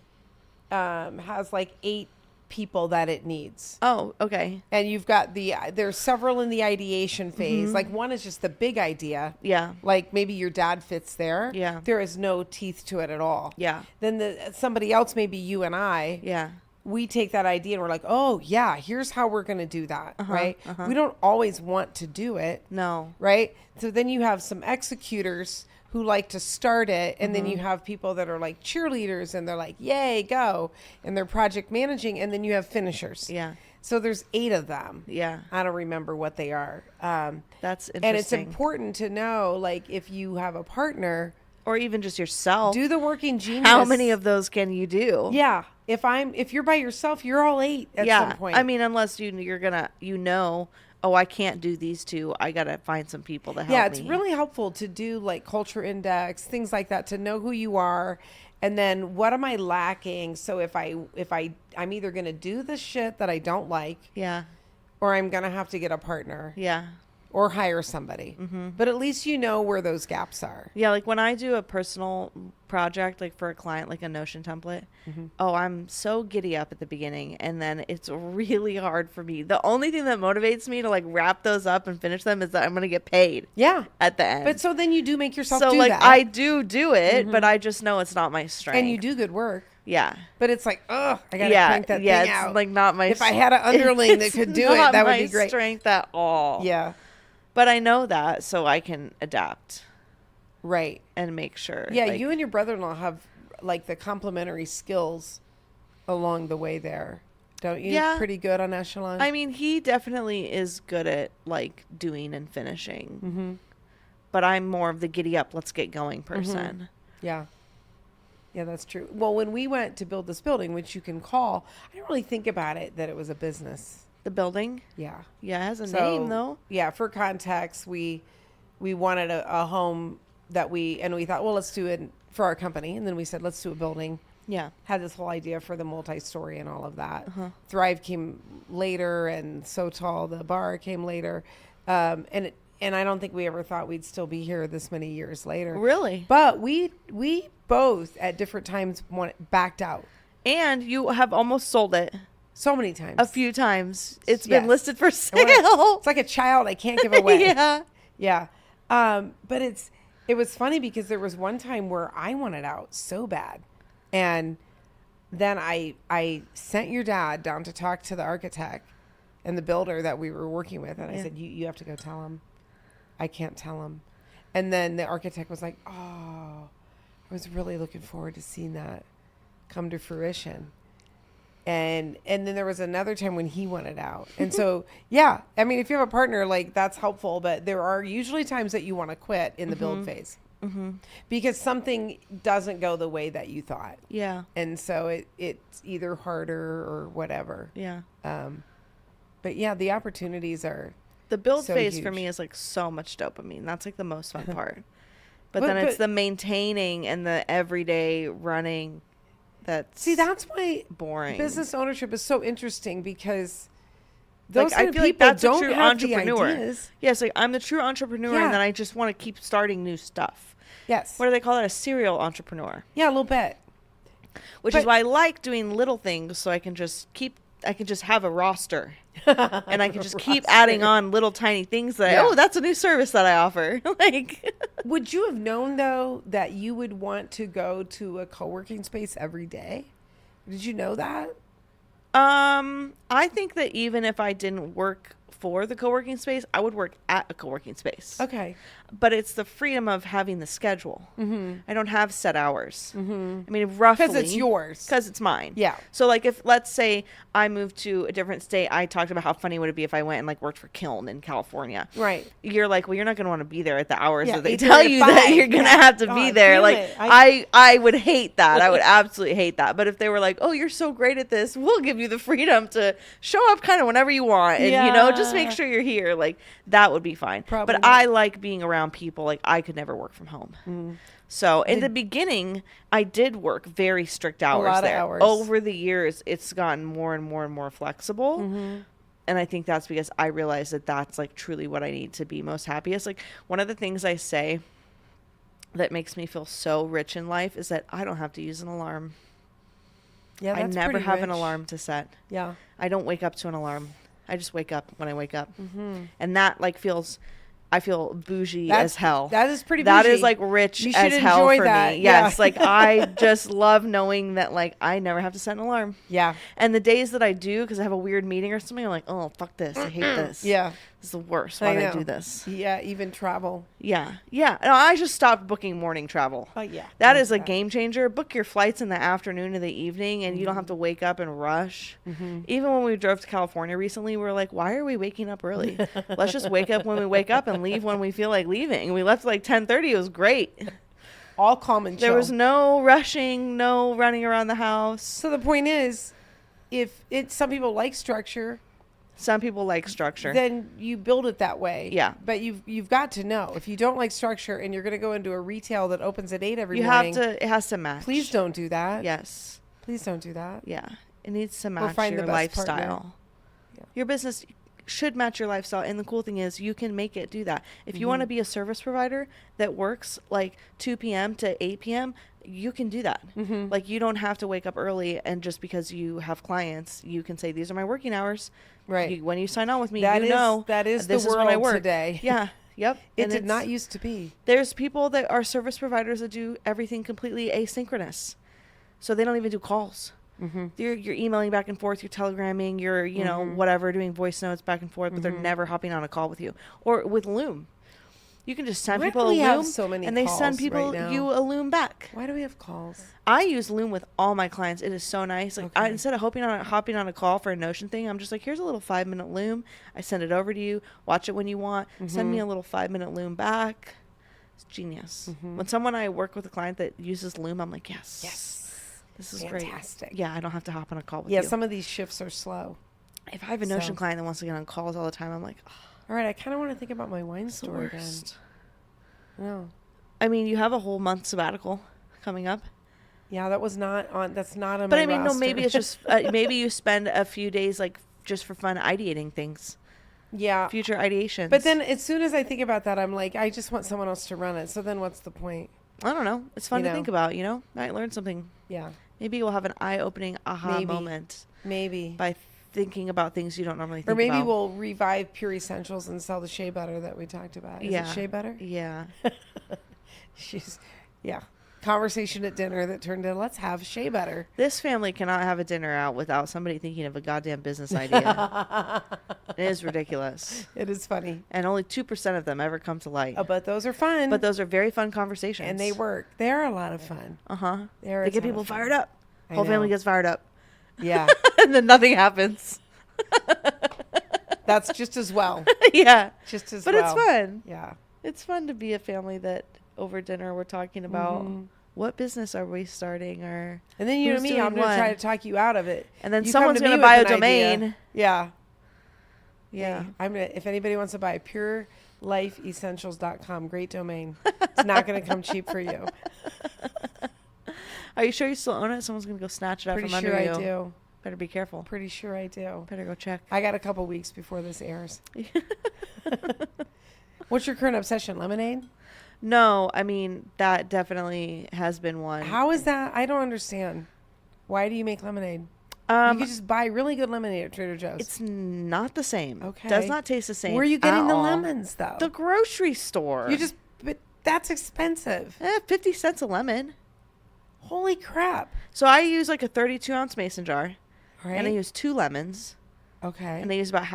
S3: has like 8 people that it needs.
S1: Oh, okay.
S3: And you've got there's several in the ideation phase. Like one is just the big idea.
S1: Yeah.
S3: Like maybe your dad fits there.
S1: Yeah.
S3: There is no teeth to it at all.
S1: Yeah.
S3: Then somebody else, maybe you and I.
S1: Yeah.
S3: We take that idea and we're like, oh yeah, here's how we're going to do that. Right. We don't always want to do it.
S1: No.
S3: Right. So then you have some executors who like to start it. And then you have people that are like cheerleaders and they're like, yay, go. And they're project managing. And then you have finishers.
S1: Yeah.
S3: So there's 8 of them.
S1: Yeah.
S3: I don't remember what they are.
S1: That's interesting.
S3: And it's important to know, like, if you have a partner,
S1: or even just yourself.
S3: do the Working Genius.
S1: How many of those can you do?
S3: Yeah. If you're by yourself, you're all 8 at some point.
S1: I mean, unless you're gonna, oh, I can't do these 2. I gotta find some people to help me.
S3: Yeah, it's really helpful to do like culture index, things like that, to know who you are, and then what am I lacking. So if I'm either gonna do the shit that I don't like,
S1: Yeah.
S3: or I'm gonna have to get a partner,
S1: Yeah.
S3: or hire somebody. But at least you know where those gaps are.
S1: Yeah, like when I do a personal project, like for a client, like a Notion template, oh, I'm so giddy up at the beginning, and then it's really hard for me. The only thing that motivates me to like wrap those up and finish them is that I'm going to get paid
S3: Yeah.
S1: at the end.
S3: But so then you do make yourself
S1: so
S3: do
S1: like
S3: that.
S1: I do it, but I just know it's not my strength.
S3: and you do good work.
S1: Yeah.
S3: But it's like, oh, I gotta
S1: Yeah,
S3: crank that
S1: yeah,
S3: thing
S1: it's
S3: out.
S1: like not my
S3: If I had an underling that
S1: it's
S3: could do it,
S1: not
S3: that would
S1: my
S3: be great.
S1: strength at all.
S3: Yeah.
S1: But I know that, so I can adapt
S3: Right.
S1: and make sure.
S3: Yeah,
S1: like,
S3: you and your brother-in-law have like the complementary skills along the way there. Don't you?
S1: Yeah.
S3: Pretty good on Echelon.
S1: I mean, he definitely is good at like doing and finishing. But I'm more of the giddy up, let's get going person.
S3: Yeah. Yeah, that's true. Well, when we went to build this building, which you can call, I didn't really think about it that it was a business.
S1: The building,
S3: Yeah.
S1: yeah, it has a
S3: So,
S1: name though.
S3: Yeah, for context, we wanted a home that we thought, well, let's do it for our company. And then we said, let's do a building.
S1: Yeah.
S3: Had this whole idea for the multi-story and all of that. Thrive came later, and So Tall, the bar, came later. And I don't think we ever thought we'd still be here this many years later.
S1: Really?
S3: But we both at different times backed out
S1: And you have almost sold it
S3: so many times.
S1: a few times. It's been
S3: Yes.
S1: listed for
S3: I
S1: sale.
S3: wanna- It's like a child I can't give away.
S1: Yeah.
S3: Yeah. But it was funny because there was one time where I wanted out so bad. And then I sent your dad down to talk to the architect and the builder that we were working with. And I said, you have to go tell him. I can't tell him. And then the architect was like, oh, I was really looking forward to seeing that come to fruition. And then there was another time when he wanted out. And so, yeah, I mean, if you have a partner, like that's helpful, but there are usually times that you want to quit in the build phase because something doesn't go the way that you thought.
S1: Yeah.
S3: And so it's either harder or whatever.
S1: Yeah.
S3: But yeah, the opportunities are
S1: The build
S3: so
S1: phase for
S3: huge.
S1: me is like so much dopamine. That's like the most fun part. But
S3: But-
S1: then it's
S3: but-
S1: the maintaining and the everyday running that's
S3: that's why
S1: boring.
S3: business ownership is so interesting because those
S1: Like,
S3: kind
S1: I
S3: of
S1: feel like
S3: people
S1: that's a
S3: don't
S1: true
S3: have the
S1: entrepreneur.
S3: ideas.
S1: Yes, like I'm the true entrepreneur,
S3: Yeah.
S1: and then I just want to keep starting new stuff.
S3: Yes.
S1: What do they call that? A serial entrepreneur.
S3: Yeah, a little bit.
S1: Which is
S3: But-
S1: why I like doing little things, so I can just keep I can just have a roster and I can just keep adding on little tiny things that, oh, that's a new service that I offer. Like,
S3: would you have known though that you would want to go to a co-working space every day? Did you know that?
S1: I think that even if I didn't work for the co-working space, I would work at a co-working space.
S3: Okay.
S1: But it's the freedom of having the schedule.
S3: Mm-hmm.
S1: I don't have set hours. Mm-hmm. I mean, roughly.
S3: Because it's yours.
S1: Because it's mine.
S3: Yeah.
S1: So, like, if, let's say, I moved to a different state, I talked about how funny would it be if I went and, like, worked for Kiln in California.
S3: Right.
S1: You're like, well, you're not going to want to be there at the hours that they
S3: 8
S1: tell
S3: to
S1: you
S3: 5.
S1: that you're going to have to be there.
S3: Damn
S1: Like,
S3: it.
S1: I would hate that. I would absolutely hate that. But if they were like, oh, you're so great at this, we'll give you the freedom to show up kind of whenever you want. And, you know, just make sure you're here. Like, that would be fine.
S3: Probably
S1: but
S3: not.
S1: I like being around people. Like, I could never work from home. Mm. So in the beginning, I did work very strict hours
S3: a lot
S1: there.
S3: of hours.
S1: Over the years, it's gotten more and more and more flexible. Mm-hmm. And I think that's because I realized that that's like truly what I need to be most happiest. Like, one of the things I say that makes me feel so rich in life is that I don't have to use an alarm.
S3: Yeah, that's
S1: I never
S3: pretty
S1: have an
S3: rich.
S1: alarm to set.
S3: Yeah.
S1: I don't wake up to an alarm. I just wake up when I wake up. Mm-hmm. And that like I feel bougie as hell.
S3: That is pretty bougie.
S1: That is like rich as hell for me. Yes. Like, I just love knowing that like I never have to set an alarm.
S3: Yeah.
S1: And the days that I do, because I have a weird meeting or something, I'm like, oh, fuck this. I hate this.
S3: Yeah.
S1: It's the worst. Why did I do this?
S3: Yeah. Even travel.
S1: Yeah. Yeah. No, I just stopped booking morning travel.
S3: Oh, yeah.
S1: That is a game changer. Book your flights in the afternoon or the evening, and you don't have to wake up and rush. Mm-hmm. Even when we drove to California recently, we were like, why are we waking up early? Let's just wake up when we wake up and leave when we feel like leaving. We left at like 10:30. It was great.
S3: All calm and chill.
S1: There was no rushing, no running around the house.
S3: So the point is, if some people like structure,
S1: some people like structure,
S3: then you build it that way.
S1: Yeah.
S3: But you've got to know, if you don't like structure and you're going to go into a retail that opens at 8 every morning,
S1: it has to match.
S3: Please don't do that.
S1: Yes.
S3: Please don't do that.
S1: Yeah. It needs to match
S3: find
S1: your
S3: the best
S1: lifestyle.
S3: partner. Yeah.
S1: Your business should match your lifestyle. And the cool thing is you can make it do that. If you want to be a service provider that works like 2 p.m. to 8 p.m., you can do that. Mm-hmm. Like, you don't have to wake up early, and just because you have clients, you can say, these are my working hours.
S3: Right.
S1: When you sign on with me,
S3: that
S1: is
S3: the world
S1: when I work
S3: today.
S1: Yeah. Yep.
S3: It did not used to be.
S1: There's people that are service providers that do everything completely asynchronous. So they don't even do calls. Mm-hmm. You're emailing back and forth, you're telegramming, you're, you know, whatever, doing voice notes back and forth, but they're never hopping on a call with you. Or with Loom. You can just send people a Loom,
S3: so many
S1: and they
S3: calls
S1: send people
S3: right now.
S1: you a Loom back.
S3: Why do we have calls?
S1: I use Loom with all my clients. It is so nice. Like, instead of hopping on a call for a Notion thing, I'm just like, here's a little 5-minute Loom. I send it over to you. Watch it when you want. Send me a little 5-minute Loom back. It's genius. When I work with a client that uses Loom, I'm like, yes. This is
S3: fantastic.
S1: Great. Yeah, I don't have to hop on a call with you.
S3: Yeah, some of these shifts are slow.
S1: If I have a Notion client that wants to get on calls all the time, I'm like, oh,
S3: all right, I kind of want to think about my wine store again. No.
S1: I mean, you have a whole month sabbatical coming up.
S3: Yeah, that's not on my
S1: But I mean,
S3: roster.
S1: no, maybe it's just, maybe you spend a few days, like, just for fun ideating things.
S3: Yeah.
S1: Future ideations.
S3: But then as soon as I think about that, I'm like, I just want someone else to run it. So then what's the point?
S1: I don't know. It's fun to think about, you know? I learned something.
S3: Yeah.
S1: Maybe we'll have an eye-opening aha moment.
S3: Maybe.
S1: By thinking about things you don't normally think about.
S3: Or maybe we'll revive Pure Essentials and sell the shea butter that we talked about. Is it shea butter?
S1: Yeah.
S3: Conversation at dinner that turned into, let's have shea butter.
S1: This family cannot have a dinner out without somebody thinking of a goddamn business idea. It is ridiculous.
S3: It is funny.
S1: And only 2% of them ever come to light.
S3: Oh, but those are fun.
S1: But those are very fun conversations.
S3: And they work. They are a lot of fun.
S1: Uh-huh. They get people fired up.
S3: I
S1: Whole
S3: know.
S1: family gets fired up.
S3: Yeah.
S1: And then nothing happens.
S3: That's just as well.
S1: Yeah.
S3: Just as
S1: but
S3: well.
S1: But it's fun.
S3: Yeah.
S1: It's fun to be a family that over dinner we're talking about what business are we starting, or
S3: and then you know me, I'm going to try to talk you out of it.
S1: And then someone's going to buy a domain.
S3: Idea. Yeah.
S1: Yeah.
S3: Hey, if anybody wants to buy purelifeessentials.com, great domain. It's not going to come cheap for you.
S1: Are you sure you still own it? Someone's going to go snatch it out from under you.
S3: Pretty sure I do.
S1: Better be careful.
S3: Pretty sure I do.
S1: Better go check.
S3: I got a couple weeks before this airs. What's your current obsession? Lemonade?
S1: No, I mean, that definitely has been one.
S3: How is that? I don't understand. Why do you make lemonade? You could just buy really good lemonade at Trader Joe's.
S1: It's not the same.
S3: Okay.
S1: Does not taste the same.
S3: Where are you getting
S1: at
S3: the
S1: all.
S3: lemons, though?
S1: The grocery store.
S3: But that's expensive.
S1: 50 cents a lemon.
S3: Holy crap.
S1: So I use like a 32-ounce mason jar.
S3: All right.
S1: And I use 2 lemons.
S3: Okay.
S1: And I use about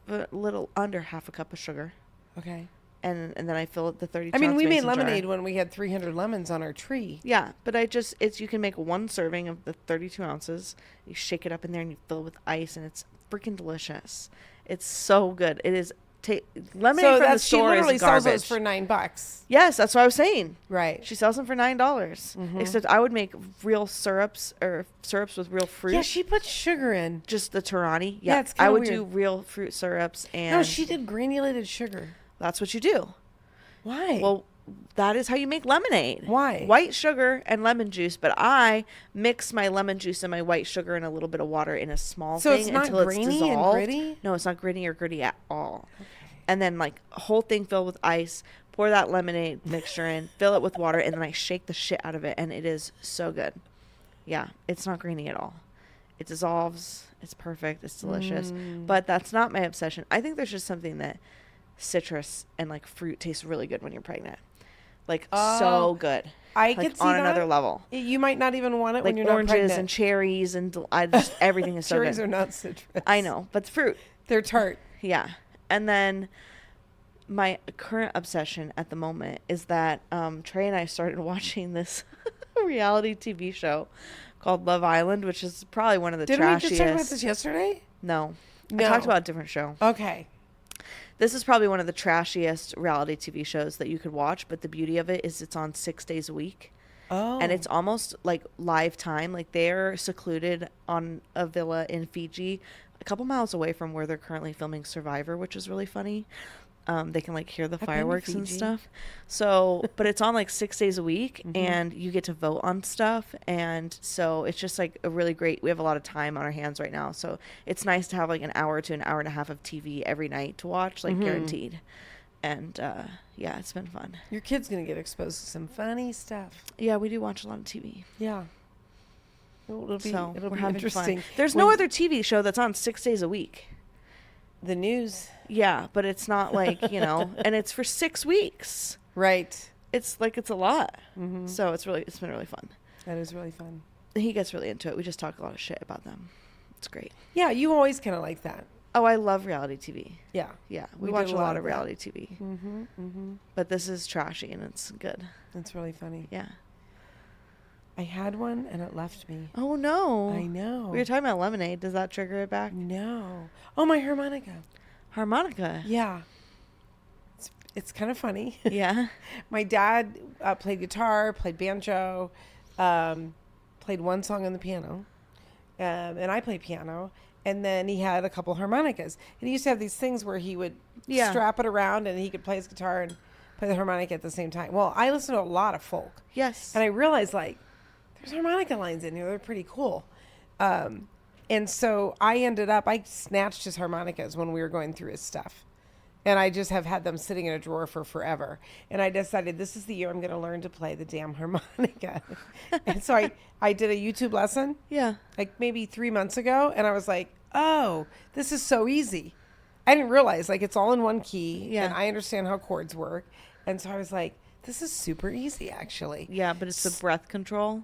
S1: a little under half a cup of sugar.
S3: Okay.
S1: And then I fill it the 32
S3: I mean, we made
S1: mason jar.
S3: lemonade when we had 300 lemons on our tree.
S1: Yeah, but you can make 1 serving of the 32 ounces. You shake it up in there and you fill it with ice, and it's freaking delicious. It's so good. It is. Lemonade from the
S3: she
S1: store
S3: literally
S1: is garbage.
S3: sells those for $9.
S1: Yes, that's what I was saying.
S3: Right.
S1: She sells them for $9. Except I would make real syrups or syrups with real fruit.
S3: Yeah, she puts sugar in.
S1: Just the Torani.
S3: Yeah,
S1: Yeah,
S3: it's kinda
S1: I would
S3: weird.
S1: do real fruit syrups, and
S3: No, she did granulated sugar.
S1: that's what you do.
S3: Why?
S1: Well, that is how you make lemonade.
S3: Why?
S1: White sugar and lemon juice, but I mix my lemon juice and my white sugar and a little bit of water in a small
S3: So
S1: thing
S3: it's not
S1: until
S3: grainy
S1: it's
S3: and
S1: dissolved.
S3: gritty?
S1: No, it's not grainy or gritty at all. Okay. And then like a whole thing filled with ice, pour that lemonade mixture in, fill it with water, and then I shake the shit out of it, and it is so good. Yeah, it's not grainy at all. It dissolves. It's perfect. It's delicious. But that's not my obsession. I think there's just something that citrus and like fruit tastes really good when you're pregnant. Like so good.
S3: I
S1: Like
S3: could see
S1: on
S3: that.
S1: another level.
S3: You might not even want it
S1: Like
S3: when you're not
S1: oranges
S3: pregnant.
S1: and cherries and everything is so
S3: Cherries
S1: good.
S3: are not citrus.
S1: I know, but it's fruit.
S3: They're tart.
S1: Yeah. And then my current obsession at the moment is that Trey and I started watching this reality TV show called Love Island, which is probably one of the
S3: Didn't
S1: trashiest.
S3: we just talk about this yesterday?
S1: No.
S3: No.
S1: I talked about a different show.
S3: Okay.
S1: This is probably one of the trashiest reality TV shows that you could watch, but the beauty of it is it's on 6 days a week.
S3: Oh.
S1: And it's almost like live time. Like they're secluded on a villa in Fiji, a couple miles away from where they're currently filming Survivor, which is really funny. They can like hear the
S3: been to
S1: fireworks and
S3: Fiji.
S1: stuff. So, but it's on like 6 days a week, and you get to vote on stuff. And so it's just like a really great, we have a lot of time on our hands right now. So it's nice to have like an hour to an hour and a half of TV every night to watch, like guaranteed. And yeah, it's been fun.
S3: Your kid's going to get exposed to some funny stuff.
S1: Yeah, we do watch a lot of TV.
S3: Yeah. It'll be
S1: We're having
S3: interesting.
S1: fun. There's no other TV show that's on 6 days a week.
S3: The news.
S1: Yeah, but it's not like, and it's for 6 weeks.
S3: Right.
S1: It's like, it's a lot. So it's been really fun.
S3: That is really fun.
S1: He gets really into it. We just talk a lot of shit about them. It's great.
S3: Yeah, you always kind of like that.
S1: Oh, I love reality TV.
S3: Yeah.
S1: Yeah,
S3: We
S1: we watch
S3: did
S1: a
S3: a lot
S1: lot
S3: of
S1: of
S3: that.
S1: reality TV. But this is trashy and it's good.
S3: That's really funny.
S1: Yeah.
S3: I had one and it left me.
S1: Oh, no.
S3: I know.
S1: We were talking about lemonade. Does that trigger it back?
S3: No. Oh, my harmonica.
S1: Harmonica.
S3: Yeah. It's kind of funny.
S1: Yeah.
S3: My dad played guitar, played banjo, played one song on the piano, and I played piano. And then he had a couple harmonicas. And he used to have these things where he would strap it around and he could play his guitar and play the harmonica at the same time. Well, I listen to a lot of folk.
S1: Yes.
S3: And I realized, like, there's harmonica lines in here. They're pretty cool. And so I snatched his harmonicas when we were going through his stuff. And I just have had them sitting in a drawer for forever. And I decided this is the year I'm going to learn to play the damn harmonica. And so I did a YouTube lesson.
S1: Yeah.
S3: Like maybe 3 months ago. And I was like, oh, this is so easy. I didn't realize, like, it's all in one key.
S1: Yeah.
S3: And I understand how chords work. And so I was like, this is super easy, actually.
S1: Yeah, but it's the breath control.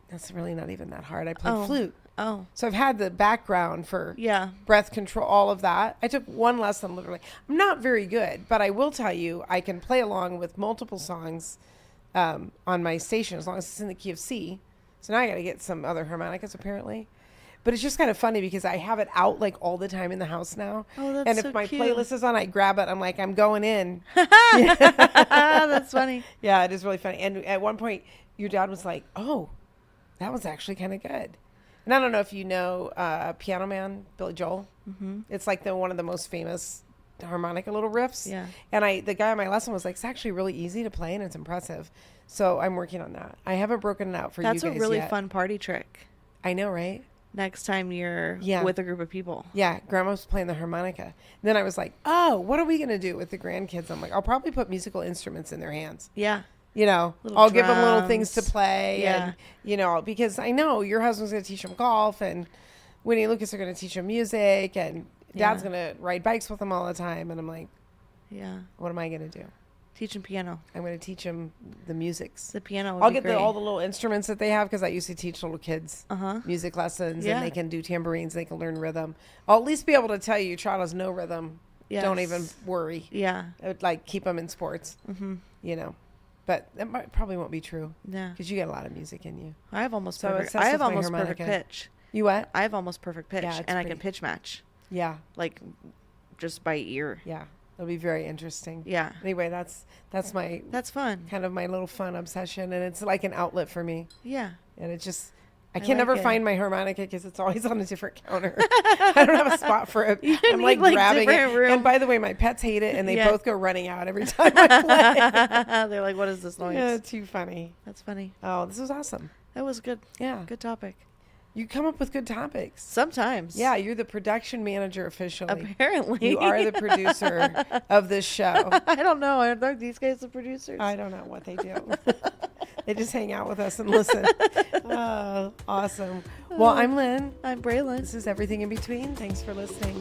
S3: That's really not even that hard. I played flute.
S1: Oh.
S3: So I've had the background for
S1: Yeah.
S3: breath control, all of that. I took one lesson literally. I'm not very good, but I will tell you I can play along with multiple songs on my station as long as it's in the key of C. So now I got to get some other harmonicas apparently. But it's just kind of funny because I have it out like all the time in the house now.
S1: Oh, that's
S3: and if
S1: so
S3: my
S1: cute.
S3: playlist is on, I grab it. I'm like, I'm going in.
S1: That's funny.
S3: Yeah, it is really funny. And at one point, your dad was like, oh, that was actually kind of good. And I don't know if you know Piano Man, Billy Joel. Mm-hmm. It's like one of the most famous harmonica little riffs.
S1: Yeah.
S3: And the guy on my lesson was like, it's actually really easy to play and it's impressive. So I'm working on that. I haven't broken it out for
S1: That's
S3: you guys
S1: a really
S3: yet.
S1: fun party trick.
S3: I know, right?
S1: Next time you're with a group of people.
S3: Yeah, Grandma's playing the harmonica. And then I was like, oh, what are we going to do with the grandkids? I'm like, I'll probably put musical instruments in their hands.
S1: Yeah.
S3: You know,
S1: Little
S3: I'll give them little things to
S1: drums.
S3: play.
S1: Yeah.
S3: And, because I know your husband's going to teach them golf and Winnie and Lucas are going to teach him music, and Dad's
S1: Yeah.
S3: going to ride bikes with him all the time. And I'm like,
S1: Yeah.
S3: what am I going to do?
S1: Teach him piano.
S3: I'm going to teach him the musics.
S1: The piano would
S3: I'll
S1: be
S3: get
S1: great.
S3: all the little instruments that they have, because I used to teach little kids
S1: Uh-huh.
S3: music lessons,
S1: Yeah.
S3: and they can do tambourines, they can learn rhythm. I'll at least be able to tell you, child has no rhythm. Don't even
S1: Yes.
S3: worry.
S1: Yeah.
S3: I would like keep them in sports,
S1: Mm-hmm.
S3: you know. But probably won't be true,
S1: Yeah.
S3: because you get a lot of music in you.
S1: I have almost
S3: So
S1: perfect.
S3: obsessed
S1: I have
S3: with my
S1: almost perfect
S3: harmonica.
S1: pitch.
S3: You what?
S1: I have almost perfect pitch,
S3: Yeah, it's
S1: and I can
S3: pretty-
S1: pitch match
S3: Yeah,
S1: like just by ear.
S3: yeah. It'll be very interesting.
S1: Yeah.
S3: Anyway, that's my
S1: That's fun.
S3: kind of my little fun obsession, and it's like an outlet for me.
S1: Yeah.
S3: And it just, I
S1: I
S3: can
S1: like
S3: never
S1: it.
S3: find my harmonica because it's always on a different counter. I don't have a spot for it. I'm like
S1: need,
S3: grabbing it.
S1: different room.
S3: And by the way, my pets hate it, and they
S1: Yeah.
S3: both go running out every time I play.
S1: They're like, what is this noise?
S3: Yeah, too funny.
S1: That's funny.
S3: Oh, this was awesome.
S1: That was good.
S3: Yeah.
S1: Good topic.
S3: You come up with good topics.
S1: Sometimes.
S3: Yeah, you're the production manager officially.
S1: Apparently.
S3: You are the producer of this show.
S1: I don't know. Are these guys the producers?
S3: I don't know what they do. They just hang out with us and listen. Oh, awesome. Well, I'm Lynn.
S1: I'm Braylon.
S3: This is Everything in Between. Thanks for listening.